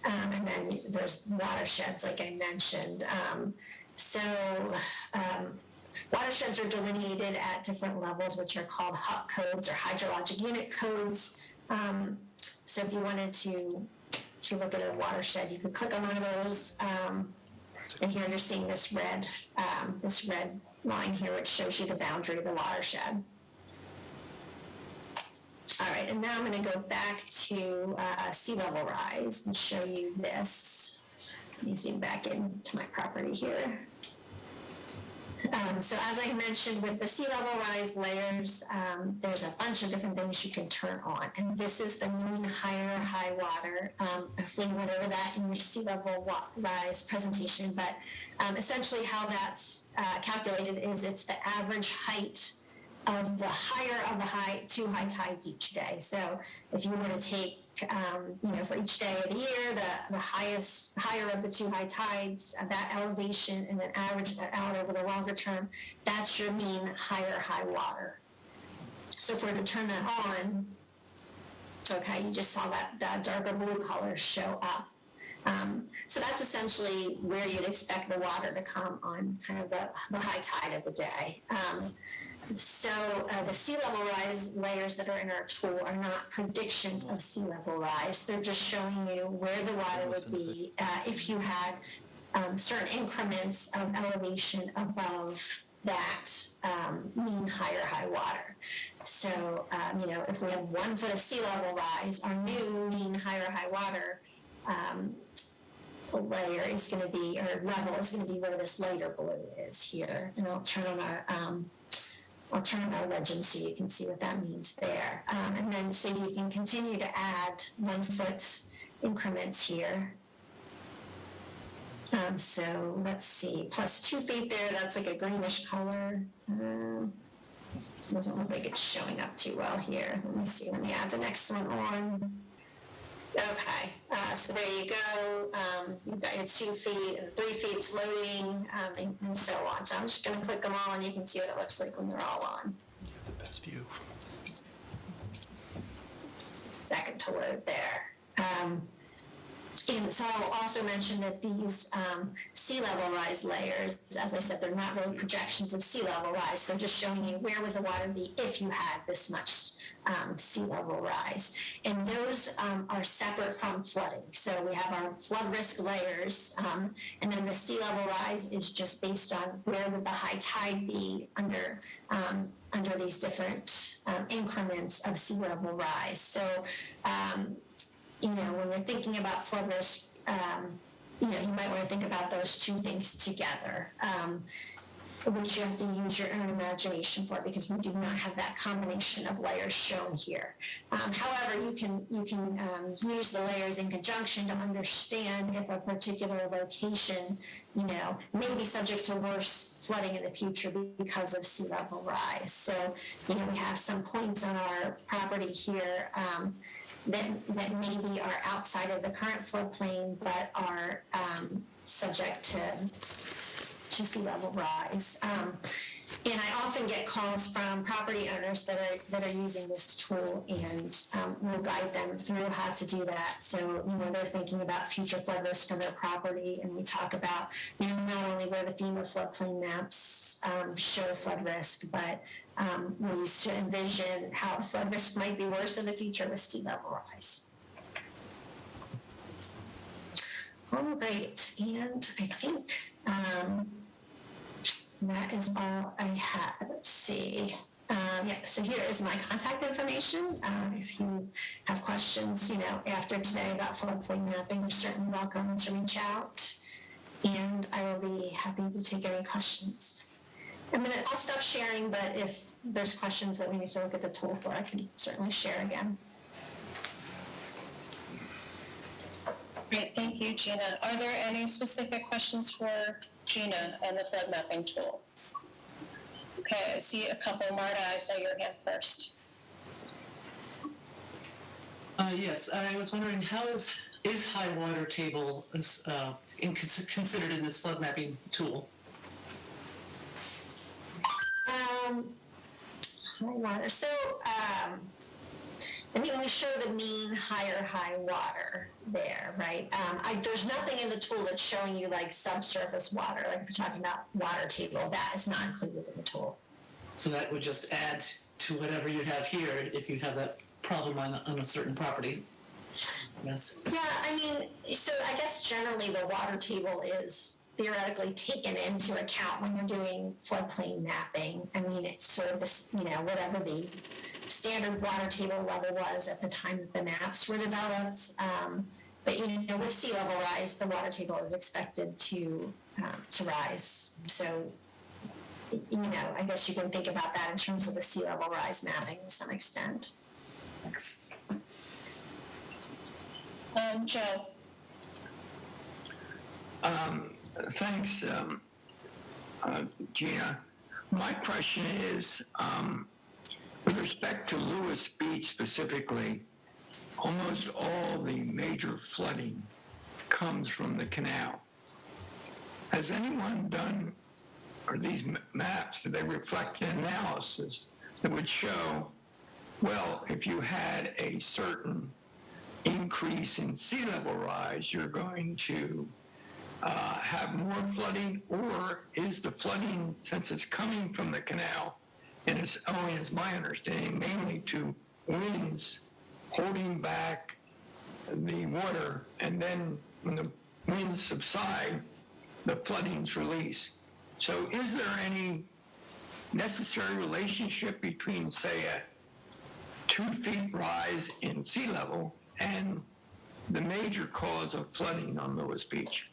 And then there's watersheds, like I mentioned. Watersheds are delineated at different levels, which are called HUC codes or hydrologic unit codes. So if you wanted to look at a watershed, you could click on one of those. And here you're seeing this red line here, which shows you the boundary of the watershed. All right, and now I'm going to go back to sea level rise and show you this. Let me zoom back into my property here. So as I mentioned, with the sea level rise layers, there's a bunch of different things you can turn on. And this is the mean high water. Hopefully you went over that in your sea level rise presentation. But essentially how that's calculated is it's the average height of the higher of the two high tides each day. So if you were to take, for each day of the year, the higher of the two high tides, that elevation, and then average that out over the longer term, that's your mean high water. So if we're to turn that on, okay, you just saw that darker blue color show up. So that's essentially where you'd expect the water to come on kind of the high tide of the day. So the sea level rise layers that are in our tool are not predictions of sea level rise. They're just showing you where the water would be if you had certain increments of elevation above that mean high water. So, if we have 1 foot of sea level rise, our new mean high water layer is going to be, or level is going to be where this lighter blue is here. And I'll turn on our legend so you can see what that means there. And then so you can continue to add 1 foot increments here. So let's see, plus 2 feet there, that's like a greenish color. Doesn't look like it's showing up too well here. Let me see, let me add the next one on. Okay, so there you go. You've got your 2 feet and 3 feet's loading, and so on. So I'm just going to click them all, and you can see what it looks like when they're all on. You have the best view. Second to load there. And so I will also mention that these sea level rise layers, as I said, they're not really projections of sea level rise. They're just showing you where would the water be if you had this much sea level rise. And those are separate from flooding. So we have our flood risk layers, and then the sea level rise is just based on where would the high tide be under these different increments of sea level rise. So, when you're thinking about flood risk, you might want to think about those two things together, which you have to use your own imagination for, because we do not have that combination of layers shown here. However, you can use the layers in conjunction to understand if a particular location, may be subject to worse flooding in the future because of sea level rise. So, we have some points on our property here that maybe are outside of the current floodplain, but are subject to sea level rise. And I often get calls from property owners that are using this tool, and we'll guide them through how to do that. So, they're thinking about future flood risk on their property, and we talk about, not only where the FEMA floodplain maps show flood risk, but we used to envision how flood risk might be worse in the future with sea level rise. All right, and I think that is all I have. Let's see. So here is my contact information. If you have questions, after today about floodplain mapping, you're certainly welcome to reach out, and I will be happy to take any questions. I'll stop sharing, but if there's questions that we need to look at the tool for, I can certainly share again. Great, thank you, Gina. Are there any specific questions for Gina and the flood mapping tool? Okay, I see a couple. Marta, I saw your hand first. Yes, I was wondering, how is high water table considered in this flood mapping tool? High water. So, we show the mean high water there, right? There's nothing in the tool that's showing you like subsurface water, like if you're talking about water table, that is not included in the tool. So that would just add to whatever you have here if you have that problem on a certain property. Yes. Yeah, so I guess generally the water table is theoretically taken into account when you're doing floodplain mapping. It's sort of this, whatever the standard water table level was at the time that the maps were developed. But with sea level rise, the water table is expected to rise. So, I guess you can think about that in terms of the sea level rise mapping to some extent. Thanks. Joe. Thanks, Gina. My question is, with respect to Lewis Beach specifically, almost all the major flooding comes from the canal. Has anyone done, or these maps, do they reflect an analysis that would show, well, if you had a certain increase in sea level rise, you're going to have more flooding, or is the flooding, since it's coming from the canal, and it's only, as my understanding, mainly to winds holding back the water, and then when the winds subside, the flooding's released. So is there any necessary relationship between, say, a 2 feet rise in sea level and the major cause of flooding on Lewis Beach?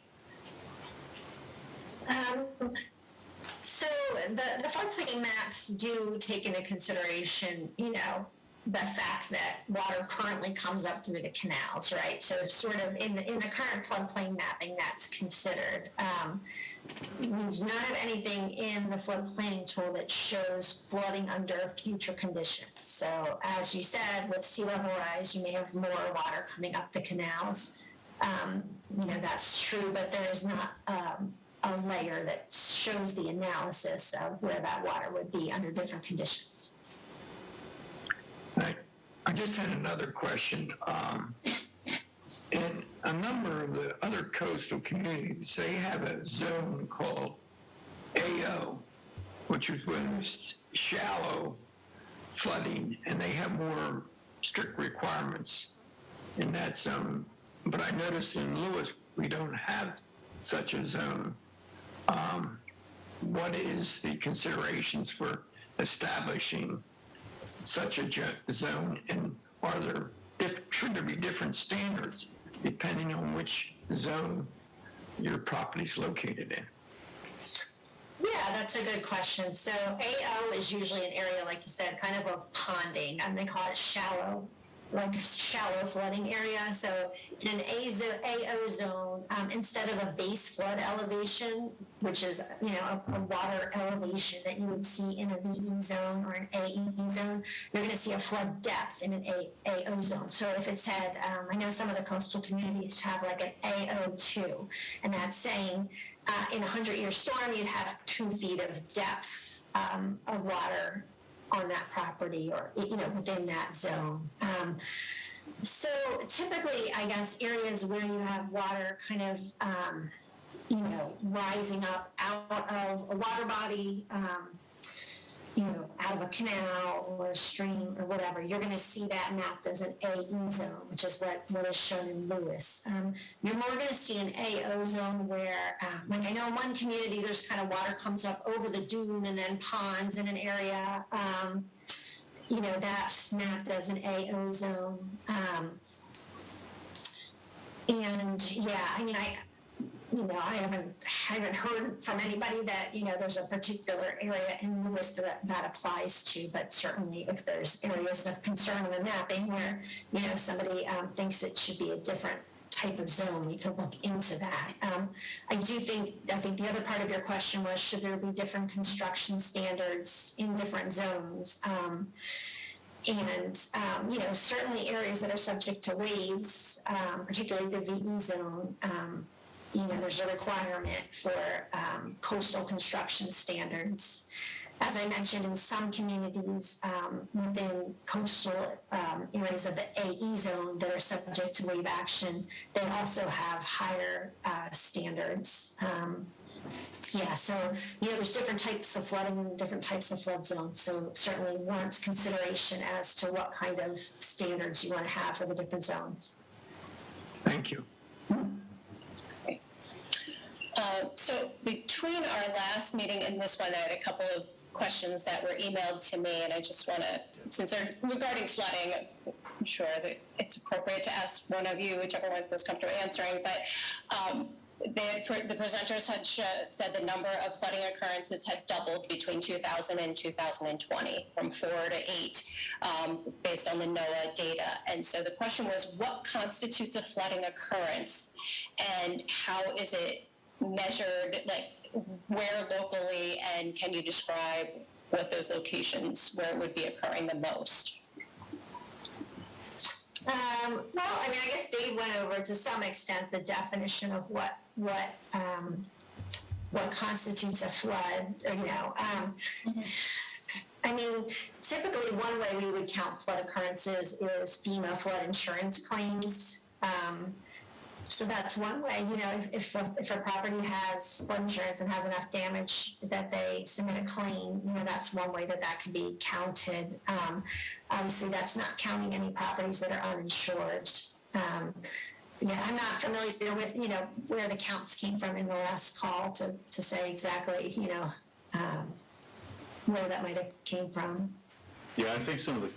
So the floodplain maps do take into consideration, the fact that water currently comes up through the canals, right? So sort of in the current floodplain mapping, that's considered. We do not have anything in the floodplain tool that shows flooding under future conditions. So as you said, with sea level rise, you may have more water coming up the canals. That's true, but there is not a layer that shows the analysis of where that water would be under different conditions. I just had another question. in a number of the other coastal communities, they have a zone called AO, which is when there's shallow flooding, and they have more strict requirements in that zone. But I noticed in Lewis, we don't have such a zone. What is the considerations for establishing such a zone, and should there be different standards depending on which zone your property's located in? Yeah, that's a good question. So AO is usually an area, like you said, kind of ponding, and they call it shallow, like a shallow flooding area. So in an AO zone, instead of a base flood elevation, which is, a water elevation that you would see in a VE zone or an AE zone, you're going to see a flood depth in an AO zone. So if it's had, I know some of the coastal communities have like an AO2, and that's saying in a 100-year storm, you'd have 2 feet of depth of water on that property, or within that zone. So typically, I guess, areas where you have water kind of rising up out of a water body, out of a canal or a stream or whatever, you're going to see that mapped as an AE zone, which is what is shown in Lewis. You're more going to see an AO zone where, like I know in one community, there's kind of water comes up over the dune and then ponds in an area. That's mapped as an AO zone. I haven't heard from anybody that, there's a particular area in Lewis that applies to, but certainly if there's areas of concern in the mapping where, somebody thinks it should be a different type of zone, we could look into that. I think the other part of your question was, should there be different construction standards in different zones? Certainly areas that are subject to waves, particularly the VE zone, there's a requirement for coastal construction standards. As I mentioned, in some communities within coastal areas of the AE zone that are subject to wave action, they also have higher standards. There's different types of flooding and different types of flood zones, so certainly warrants consideration as to what kind of standards you want to have for the different zones. Thank you. So between our last meeting and this one, I had a couple of questions that were emailed to me, and I just want to, since they're regarding flooding, I'm sure that it's appropriate to ask one of you, whichever one feels comfortable answering, but the presenters had said the number of flooding occurrences had doubled between 2000 and 2020, from 4 to 8, based on the NOAA data. And so the question was, what constitutes a flooding occurrence, and how is it measured, like where locally, and can you describe what those locations where it would be occurring the most? I guess Dave went over to some extent the definition of what constitutes a flood, typically one way we would count flood occurrences is FEMA flood insurance claims. So that's one way, if a property has flood insurance and has enough damage that they submit a claim, that's one way that can be counted. Obviously, that's not counting any properties that are uninsured. I'm not familiar with, where the counts came from in the last call to say exactly, where that might have came from. Yeah, I think some of the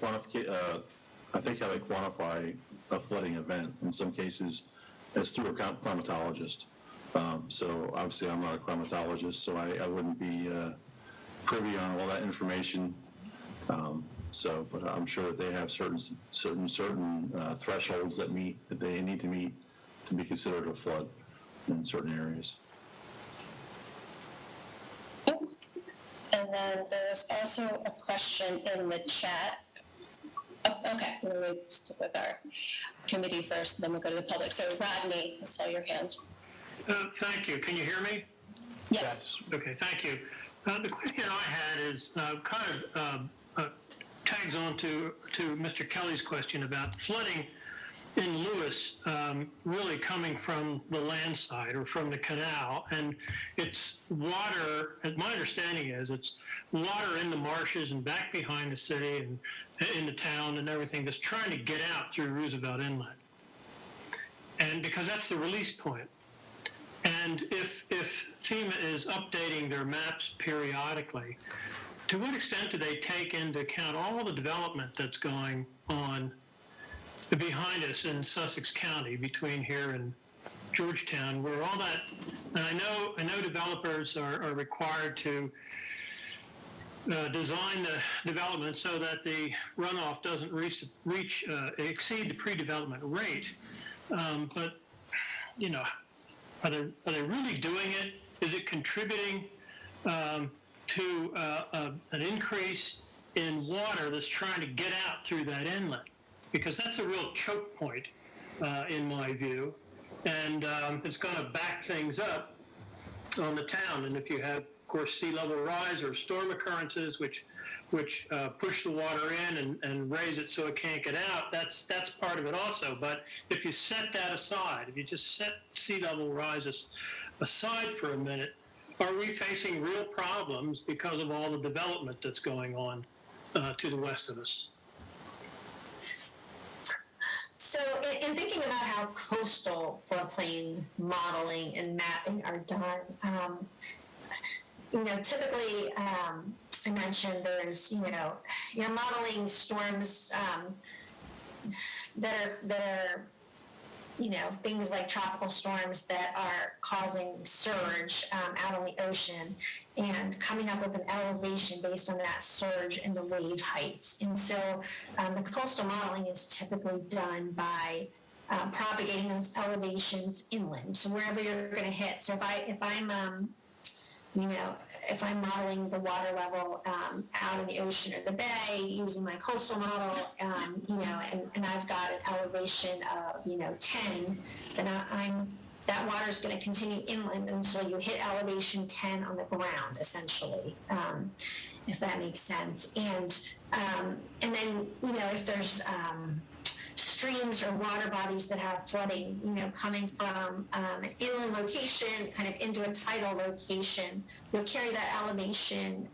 I think how they quantify a flooding event in some cases is through a climatologist. So obviously I'm not a climatologist, so I wouldn't be privy on all that information. But I'm sure that they have certain thresholds that they need to meet to be considered a flood in certain areas. And then there's also a question in the chat. Okay, we'll stick with our committee first, then we'll go to the public. So Rodney, I saw your hand. Thank you. Can you hear me? Yes. Okay, thank you. The question I had is tags on to Mr. Kelly's question about flooding. in Lewis, really coming from the land side or from the canal, and it's water, as my understanding is, it's water in the marshes and back behind the city and in the town and everything that's trying to get out through Roosevelt Inlet. And because that's the release point. And if FEMA is updating their maps periodically, to what extent do they take into account all the development that's going on behind us in Sussex County, between here and Georgetown, where all that, and I know developers are required to design the development so that the runoff doesn't exceed the pre-development rate. But, you know, are they really doing it? Is it contributing to an increase in water that's trying to get out through that inlet? Because that's a real choke point, in my view, and it's going to back things up on the town. And if you have, of course, sea level rise or storm occurrences, which push the water in and raise it so it can't get out, that's part of it also. But if you set that aside, if you just set sea level rises aside for a minute, are we facing real problems because of all the development that's going on to the west of us? So in thinking about how coastal floodplain modeling and mapping are done, typically, I mentioned there's, you're modeling storms that are, things like tropical storms that are causing surge out on the ocean and coming up with an elevation based on that surge and the wave heights. And so the coastal modeling is typically done by propagating those elevations inland, so wherever you're going to hit. So if I'm modeling the water level out in the ocean or the bay using my coastal model, and I've got an elevation of 10, then that water is going to continue inland until you hit elevation 10 on the ground, essentially, if that makes sense. And then if there's streams or water bodies that have flooding, coming from an inland location kind of into a tidal location, you'll carry that elevation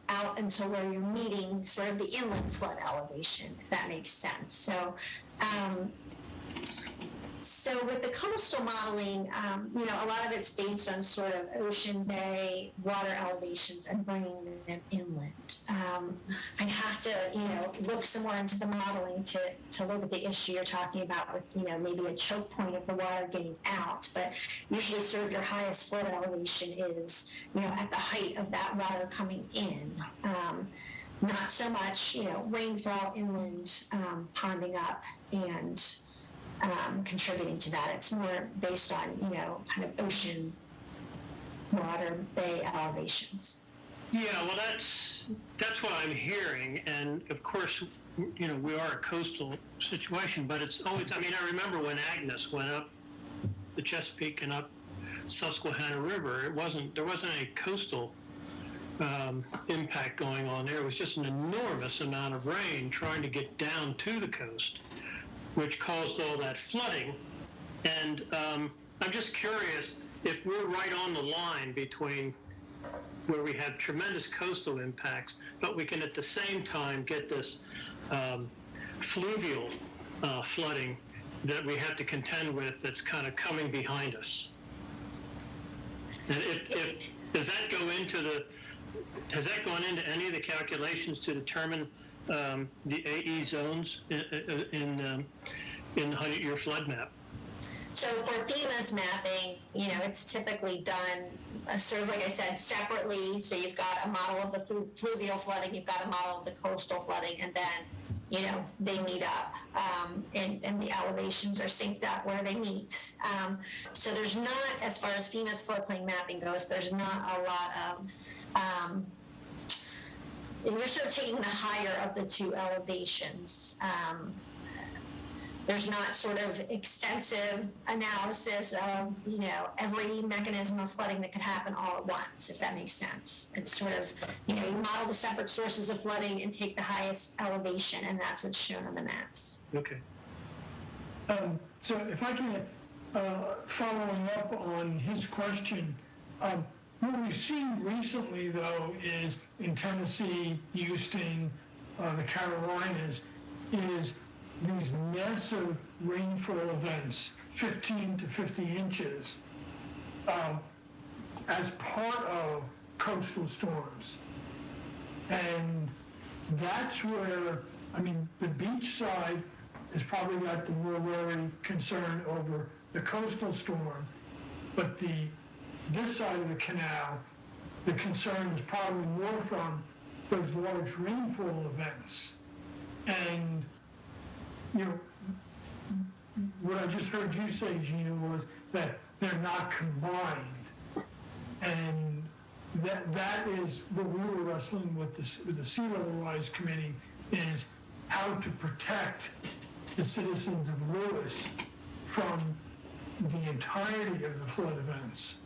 out until where you're meeting sort of the inland flood elevation, if that makes sense. So with the coastal modeling, a lot of it's based on sort of ocean bay water elevations and bringing them inland. I'd have to, look some more into the modeling to look at the issue you're talking about with, maybe a choke point of the water getting out. But usually sort of your highest flood elevation is, at the height of that water coming in. Not so much, rainfall inland, ponding up and contributing to that. It's more based on, kind of ocean water bay elevations. Yeah, well, that's what I'm hearing, and of course, we are a coastal situation, but it's always, I remember when Agnes went up the Chesapeake and up Susquehanna River, there wasn't any coastal impact going on there. It was just an enormous amount of rain trying to get down to the coast, which caused all that flooding. And I'm just curious if we're right on the line between where we have tremendous coastal impacts, but we can at the same time get this fluvial flooding that we have to contend with that's kind of coming behind us. And does that go into has that gone into any of the calculations to determine the AE zones in the 100-year flood map? So for FEMA's mapping, it's typically done sort of like I said, separately. So you've got a model of the fluvial flooding, you've got a model of the coastal flooding, and then, they meet up and the elevations are synced up where they meet. So there's not, as far as FEMA's floodplain mapping goes, there's not a lot of, you're sort of taking the higher of the two elevations. There's not sort of extensive analysis of, every mechanism of flooding that could happen all at once, if that makes sense. It's sort of, you model the separate sources of flooding and take the highest elevation, and that's what's shown on the maps. Okay. So if I can, following up on his question, what we've seen recently, though, is in Tennessee, Houston, the Carolinas, is these massive rainfall events, 15 to 50 inches, as part of coastal storms. And that's where, I mean, the beach side has probably got the more worry concern over the coastal storm, but this side of the canal, the concern is probably more from those large rainfall events. And, you know, what I just heard you say, Gina, was that they're not combined. And that is what we were wrestling with the Sea Level Rise Committee, is how to protect the citizens of Lewis from the entirety of the flood events.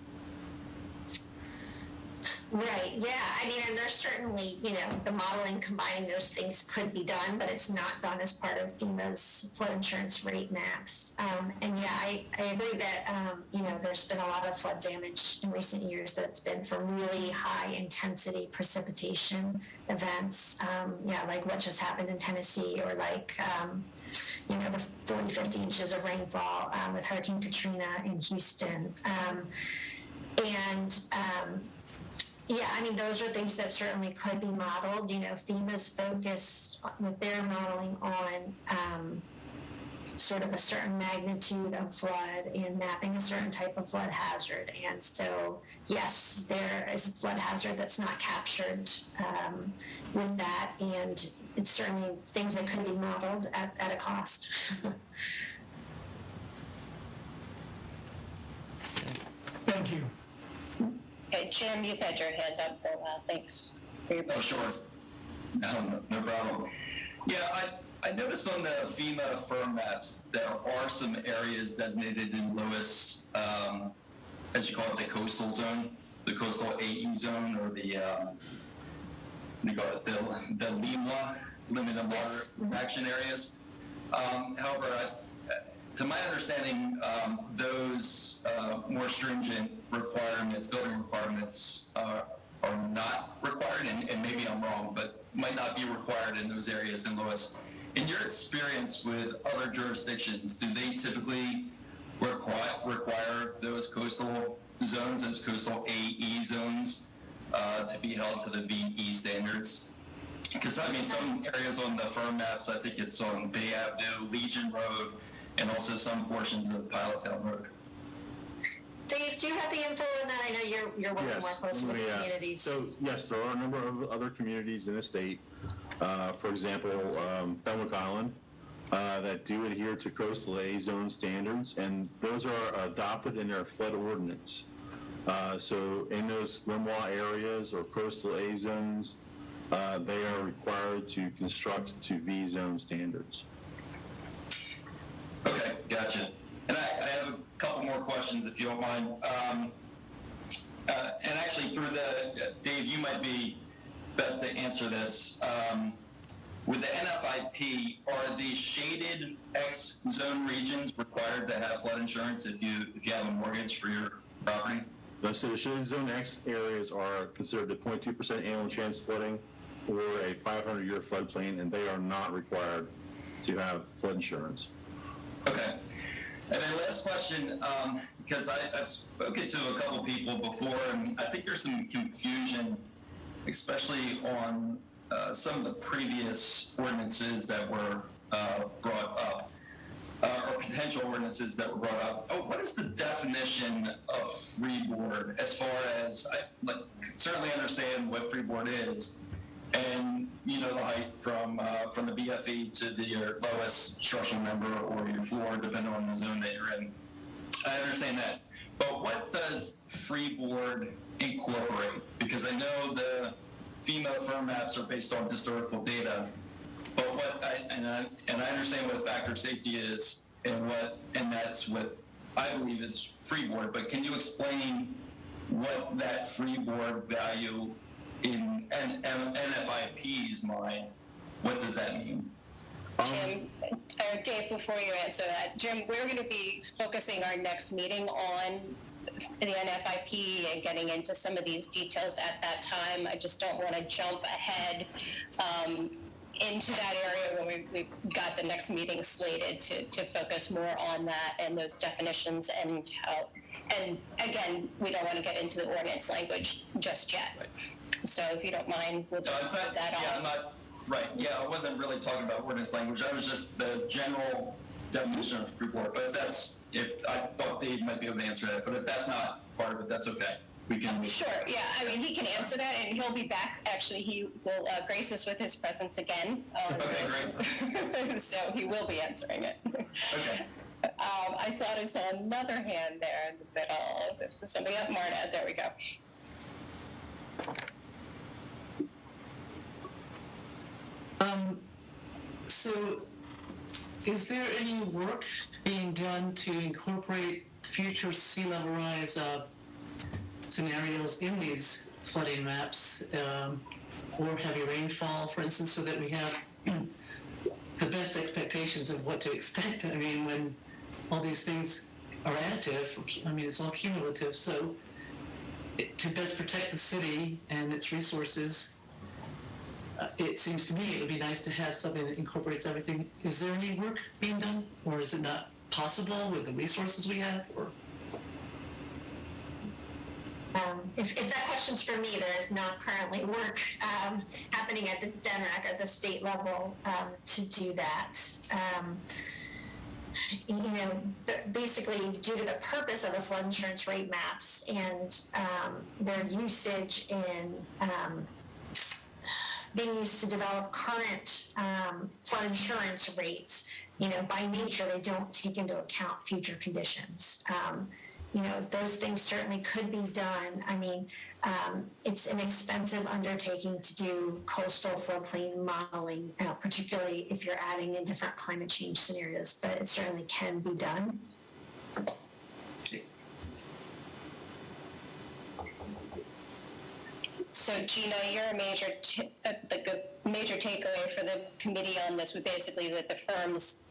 Right, yeah, I mean, and there's certainly, you know, the modeling, combining those things could be done, but it's not done as part of FEMA's flood insurance rate maps. And yeah, I agree that, you know, there's been a lot of flood damage in recent years that's been from really high intensity precipitation events, yeah, like what just happened in Tennessee, or like, you know, the 40, 50 inches of rainfall with Hurricane Katrina in Houston. Yeah, I mean, those are things that certainly could be modeled. You know, FEMA's focused with their modeling on sort of a certain magnitude of flood and mapping a certain type of flood hazard. And so, yes, there is a flood hazard that's not captured with that, and it's certainly things that could be modeled at a cost. Thank you. Okay, Jim, you've had your hand up for a while. Thanks for your patience. No problem. Yeah, I noticed on the FEMA firm maps, there are some areas designated in Lewis, as you call it, the coastal zone, the coastal AE zone, or the, they call it the LIMWA, limited water action areas. However, to my understanding, those more stringent requirements, building requirements, are not required, and maybe I'm wrong, but might not be required in those areas in Lewis. In your experience with other jurisdictions, do they typically require those coastal zones, those coastal AE zones, to be held to the VE standards? Because, I mean, some areas on the firm maps, I think it's on Bay Avenue, Legion Road, and also some portions of Pilot Town Road. Dave, do you have the info on that? I know you're working more closely with the communities. So yes, there are a number of other communities in the state, for example, Fenwick Island, that do adhere to coastal A zone standards, and those are adopted in their flood ordinance. So in those LIMWA areas or coastal A zones, they are required to construct to V zone standards. Okay, gotcha. And I have a couple more questions, if you don't mind. And actually, Dave, you might be best to answer this. With the NFIP, are the shaded X zone regions required to have flood insurance if you have a mortgage for your property? So the shaded zone X areas are considered a 0.2% annual chance flooding or a 500-year floodplain, and they are not required to have flood insurance. Okay. And then last question, because I've spoken to a couple people before, and I think there's some confusion, especially on some of the previous ordinances that were brought up, or potential ordinances that were brought up. Oh, what is the definition of freeboard as far as, I certainly understand what freeboard is, and you know the height from the BFE to your lowest structural member or your floor, depending on the zone that you're in. I understand that, but what does freeboard incorporate? Because I know the FEMA firm maps are based on historical data, but I understand what factor of safety is, and that's what I believe is freeboard. But can you explain what that freeboard value in NFIP's mind, what does that mean? Jim, or Dave, before you answer that, Jim, we're going to be focusing our next meeting on the NFIP and getting into some of these details at that time. I just don't want to jump ahead into that area when we've got the next meeting slated to focus more on that and those definitions and how, and again, we don't want to get into the ordinance language just yet. Right. So if you don't mind, we'll just put that off. Yeah, I'm not, right, yeah, I wasn't really talking about ordinance language. I was just the general definition of group work. But if that's, I thought Dave might be able to answer that, but if that's not part of it, that's okay. We can. Sure, yeah, I mean, he can answer that, and he'll be back. Actually, he will grace us with his presence again. Okay, great. So he will be answering it. Okay. I thought I saw another hand there in the middle. There's somebody up, Marta. There we go. So is there any work being done to incorporate future sea level rise scenarios in these flooding maps, or heavy rainfall, for instance, so that we have the best expectations of what to expect? I mean, when all these things are additive, I mean, it's all cumulative, so to best protect the city and its resources, it seems to me it would be nice to have something that incorporates everything. Is there any work being done, or is it not possible with the resources we have? Or if that question's for me, there is not currently work happening at the DNREC at the state level to do that. You know, basically due to the purpose of the flood insurance rate maps and their usage in being used to develop current flood insurance rates, you know, by nature, they don't take into account future conditions. You know, those things certainly could be done. I mean, it's an expensive undertaking to do coastal floodplain modeling, particularly if you're adding in different climate change scenarios, but it certainly can be done. So Gina, your major takeaway for the committee on this would basically that the firms,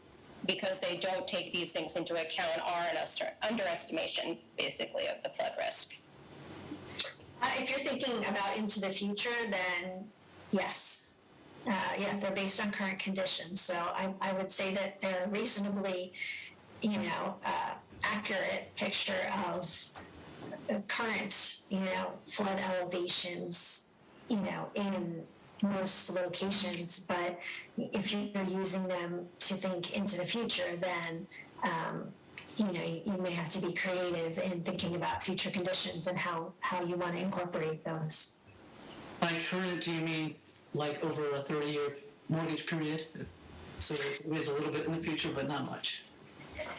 because they don't take these things into account, are an underestimation, basically, of the flood risk. If you're thinking about into the future, then yes. Yeah, they're based on current conditions. So I would say that they're a reasonably, you know, accurate picture of current, you know, flood elevations, you know, in most locations. But if you're using them to think into the future, then you know, you may have to be creative in thinking about future conditions and how you want to incorporate those. By current, do you mean like over a 30-year mortgage period? So there's a little bit in the future, but not much.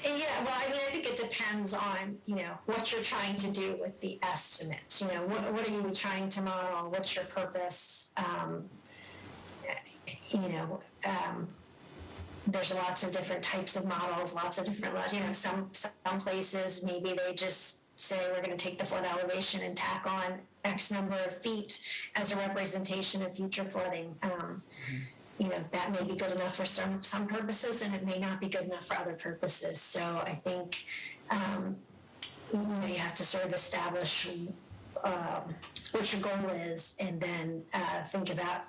Yeah, well, I mean, I think it depends on, you know, what you're trying to do with the estimates. You know, what are you trying to model? What's your purpose? You know, there's lots of different types of models, lots of different, you know, some places maybe they just say we're going to take the flood elevation and tack on X number of feet as a representation of future flooding. You know, that may be good enough for some purposes, and it may not be good enough for other purposes. So I think, you know, you have to sort of establish what your goal is, and then think about,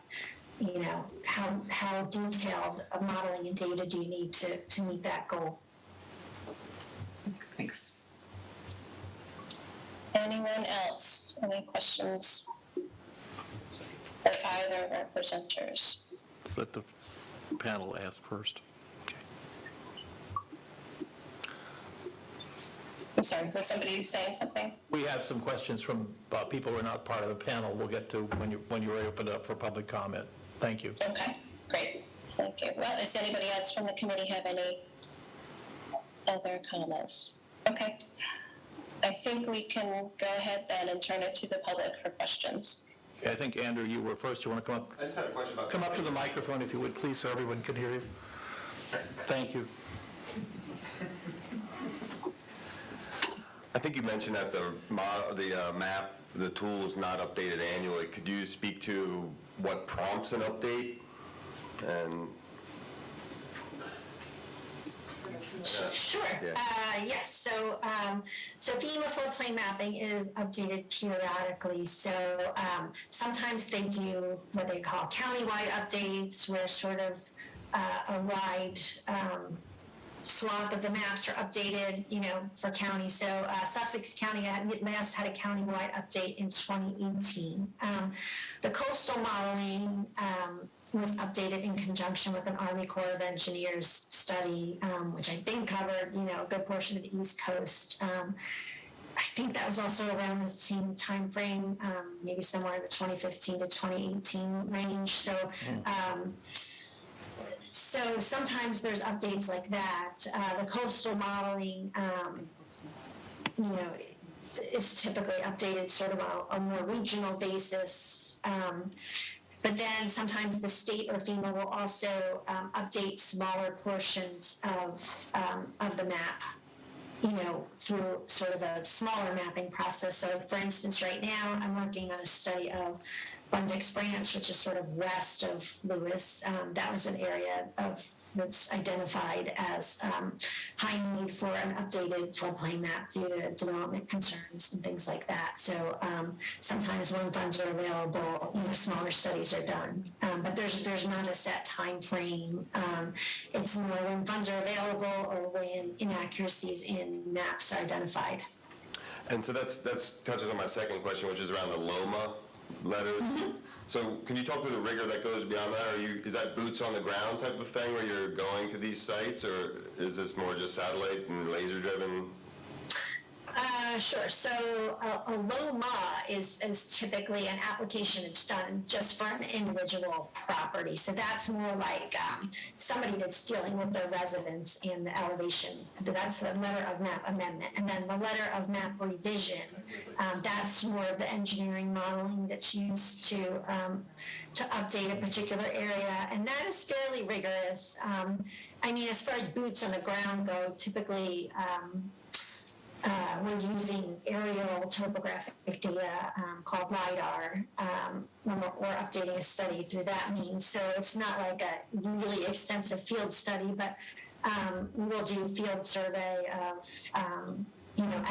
you know, how detailed a modeling and data do you need to meet that goal. Thanks. Anyone else? Any questions for either of our presenters? Let the panel ask first. Okay. I'm sorry, was somebody saying something? We have some questions from people who are not part of the panel. We'll get to when you're ready to open it up for public comment. Thank you. Okay, great. Thank you. Well, does anybody else from the committee have any other comments? Okay. I think we can go ahead then and turn it to the public for questions. Okay, I think, Andrew, you were first. You want to come up? I just had a question about... Come up to the microphone, if you would, please, so everyone can hear you. Thank you. I think you mentioned that the map, the tool is not updated annually. Could you speak to what prompts an update? And Sure. Yes. So FEMA floodplain mapping is updated periodically. So sometimes they do what they call countywide updates, where sort of a wide swath of the maps are updated, for county. So Sussex County last had a countywide update in 2018. The coastal modeling was updated in conjunction with an Army Corps of Engineers study, which I think covered, a good portion of the East Coast. I think that was also around the same time frame, maybe somewhere in the 2015 to 2018 range. So sometimes there's updates like that. The coastal modeling, is typically updated sort of on a more regional basis. But then sometimes the state or FEMA will also update smaller portions of the map, through sort of a smaller mapping process. So for instance, right now I'm working on a study of Bundex Branch, which is sort of west of Lewis. That was an area that's identified as high need for an updated floodplain map due to development concerns and things like that. So sometimes when funds are available, smaller studies are done. But there's not a set time frame. It's more when funds are available or when inaccuracies in maps are identified. And so that's touches on my second question, which is around the LOMA letters. Mm-hmm. So can you talk to the rigor that goes beyond that? Is that boots on the ground type of thing where you're going to these sites, or is this more just satellite and laser driven? Sure. So a LOMA is typically an application that's done just for an individual property. So that's more like somebody that's dealing with their residents in the elevation. That's the letter of map amendment. And then the letter of map revision, that's more of the engineering modeling that's used to update a particular area. And that is fairly rigorous. As far as boots on the ground go, typically we're using aerial topographic data called LIDAR when we're updating a study through that means. So it's not like a really extensive field study, but we will do field survey of,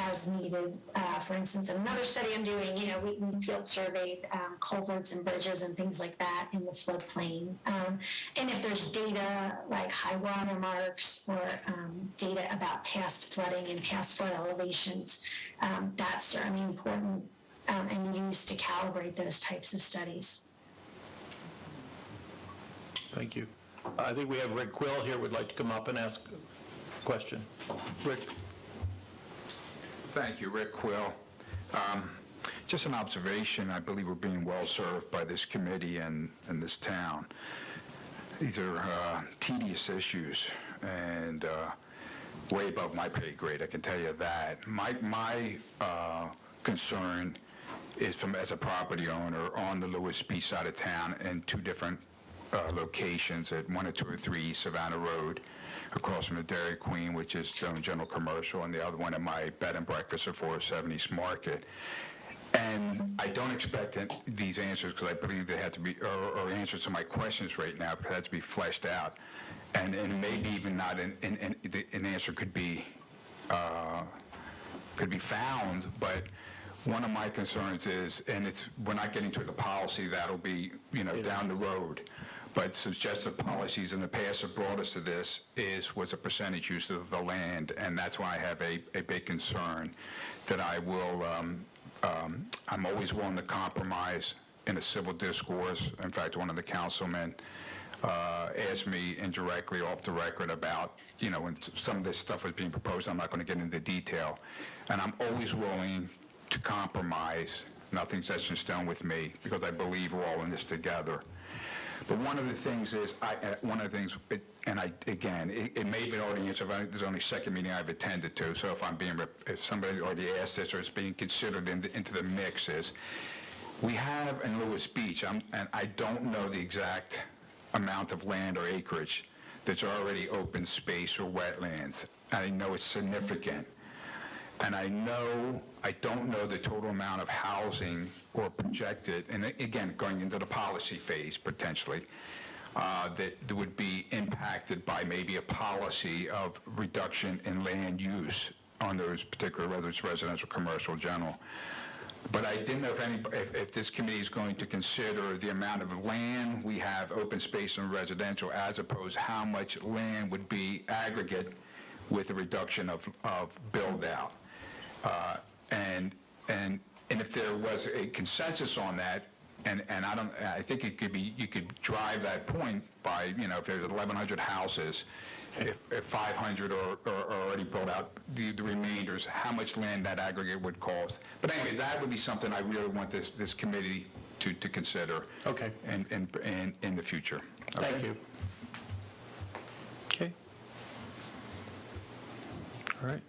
as needed. For instance, in another study I'm doing, we field surveyed culverts and bridges and things like that in the floodplain. And if there's data like high water marks or data about past flooding and past flood elevations, that's certainly important and used to calibrate those types of studies. Thank you. I think we have Rick Quill here would like to come up and ask a question. Rick. Thank you, Rick Quill. Just an observation, I believe we're being well served by this committee and this town. These are tedious issues and way above my pay grade, I can tell you that. My concern is as a property owner on the Lewis Beach side of town in two different locations at 10203 Savannah Road, across from the Dairy Queen, which is Stone General Commercial, and the other one at my bed and breakfast at 407 East Market. And I don't expect these answers, because I believe they have to be, or answers to my questions right now, because they have to be fleshed out. And maybe even not an answer could be found, but one of my concerns is, and we're not getting to the policy, that'll be, down the road. But suggested policies in the past have brought us to this was a percentage use of the land, and that's why I have a big concern that I will, I'm always willing to compromise in a civil discourse. In fact, one of the councilmen asked me indirectly off the record about, when some of this stuff was being proposed, I'm not going to get into detail, and I'm always willing to compromise. Nothing's etched in stone with me, because I believe we're all in this together. But one of the things is, it may have been already answered, there's only second meeting I've attended to, so if somebody already asked this or it's being considered into the mix, is we have in Lewis Beach, and I don't know the exact amount of land or acreage that's already open space or wetlands. I know it's significant. And I don't know the total amount of housing or projected, and again, going into the policy phase potentially, that would be impacted by maybe a policy of reduction in land use on those particular, whether it's residential, commercial, general. But I didn't know if this committee is going to consider the amount of land we have, open space and residential, as opposed to how much land would be aggregate with the reduction of build-out. And if there was a consensus on that, and I think it could be, you could drive that point by, if there's 1,100 houses, if 500 are already built out, the remainders, how much land that aggregate would cost. But anyway, that would be something I really want this committee to consider. Okay. In the future. Okay? Thank you. Okay. All right.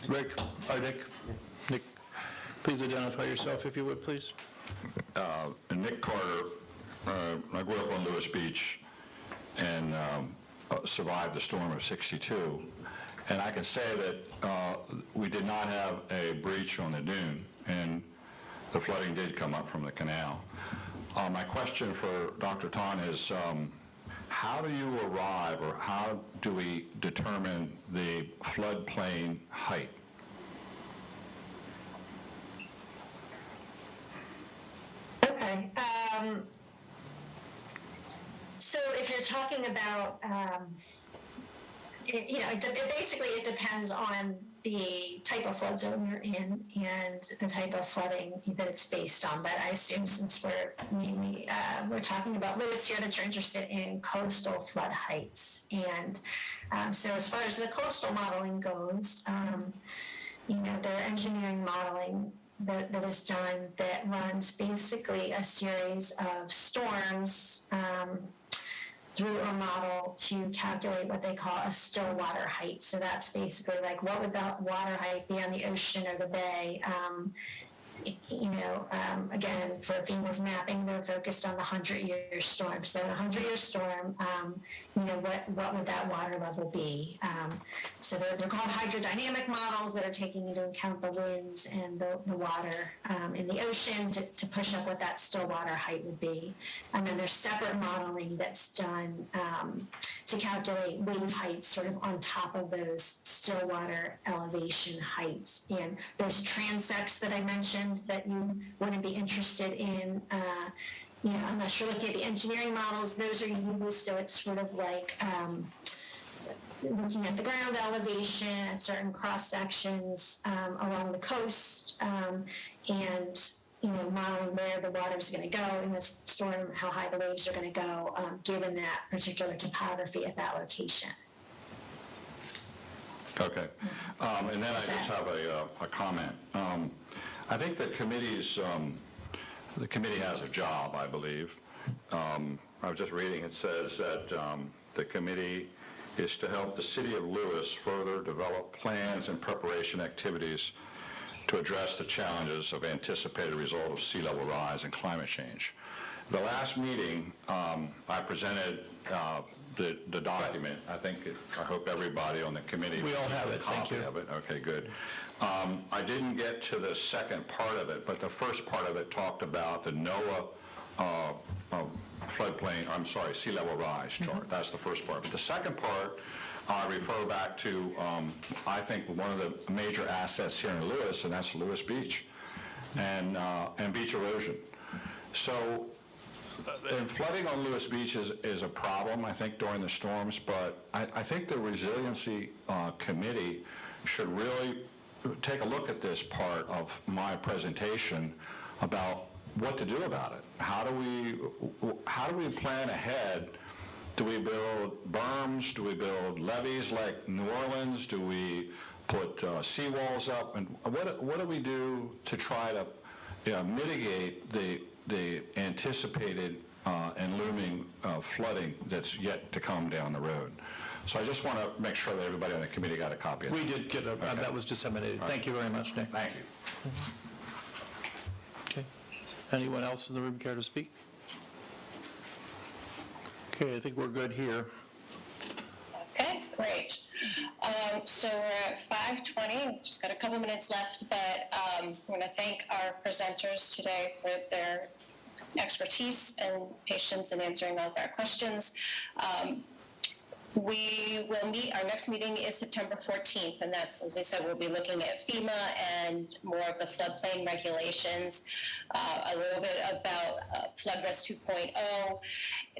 Nick, please identify yourself if you would, please. Nick Carter. I grew up on Lewis Beach and survived the storm of '62. And I can say that we did not have a breach on the dune, and the flooding did come up from the canal. My question for Dr. Tonn is, how do you arrive, or how do we determine the floodplain height? Okay. So if you're talking about, basically it depends on the type of flood zone you're in and the type of flooding that it's based on. But I assume since we're talking about Lewis here, that you're interested in coastal flood heights. And so as far as the coastal modeling goes, there are engineering modeling that is done that runs basically a series of storms through a model to calculate what they call a still water height. So that's basically like, what would the water height be on the ocean or the bay? Again, for FEMA's mapping, they're focused on the 100-year storm. So in a 100-year storm, what would that water level be? So they're called hydrodynamic models that are taking into account the winds and the water in the ocean to push up what that still water height would be. And then there's separate modeling that's done to calculate wave heights sort of on top of those still water elevation heights. And those transects that I mentioned that you wouldn't be interested in, unless you're looking at the engineering models, those are used, so it's sort of like looking at the ground elevation at certain cross sections along the coast, and modeling where the water is going to go in this storm, how high the waves are going to go, given that particular topography at that location. Okay. And then I just have a comment. I think the committee has a job, I believe. I was just reading, it says that the committee is to help the city of Lewis further develop plans and preparation activities to address the challenges of anticipated result of sea level rise and climate change. The last meeting, I presented the document. I hope everybody on the committee. We all have it. Thank you. Of it. Okay, good. I didn't get to the second part of it, but the first part of it talked about the NOAA sea level rise chart. That's the first part. But the second part, I refer back to, I think, one of the major assets here in Lewis, and that's Lewis Beach, and beach erosion. So, and flooding on Lewis Beach is a problem, I think, during the storms, but I think the Resiliency Committee should really take a look at this part of my presentation about what to do about it. How do we plan ahead? Do we build berms? Do we build levees like New Orleans? Do we put seawalls up? And what do we do to try to mitigate the anticipated and looming flooding that's yet to come down the road? So I just want to make sure that everybody on the committee got a copy of it. We did get that was disseminated. Right. Thank you very much, Nick. Thank you. Okay. Anyone else in the room care to speak? Okay, I think we're good here. Okay, great. So we're at 5:20, just got a couple minutes left, but we're going to thank our presenters today for their expertise and patience in answering all of our questions. We will meet, our next meeting is September 14th, and that's, as I said, we'll be looking at FEMA and more of the floodplain regulations, a little bit about Flood Risk 2.0.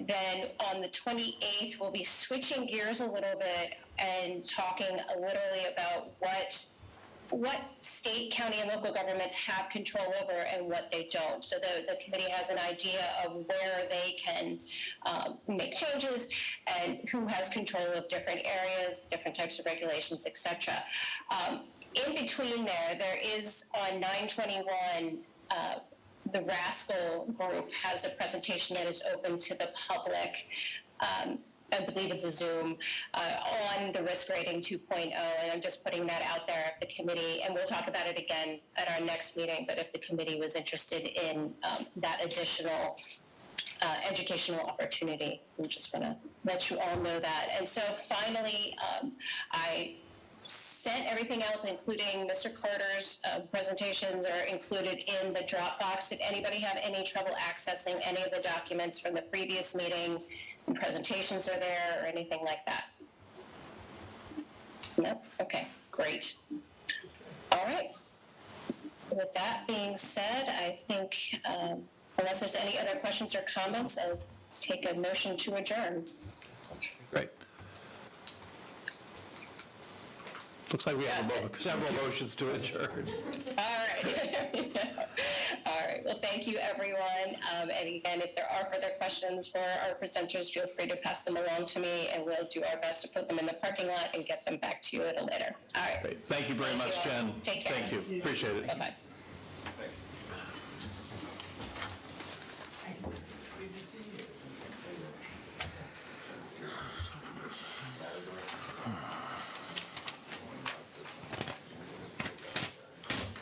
Then on the 28th, we'll be switching gears a little bit and talking literally about what state, county, and local governments have control over and what they don't. So the committee has an idea of where they can make changes and who has control of different areas, different types of regulations, et cetera. In between there is on 9/21, the Rascal group has a presentation that is open to the public. I believe it's a Zoom, on the risk rating 2.0, and I'm just putting that out there at the committee, and we'll talk about it again at our next meeting, but if the committee was interested in that additional educational opportunity, we just want to let you all know that. And so finally, I sent everything else, including Mr. Carter's presentations, are included in the Dropbox. Did anybody have any trouble accessing any of the documents from the previous meeting? And presentations are there or anything like that? No? Okay, great. All right. With that being said, I think, unless there's any other questions or comments, I'll take a motion to adjourn. Great. Looks like we have several motions to adjourn. All right. All right. Well, thank you, everyone. And again, if there are further questions for our presenters, feel free to pass them along to me, and we'll do our best to put them in the parking lot and get them back to you a little later. All right. Great. Thank you very much, Jen. Take care. Thank you. Appreciate it. Bye-bye.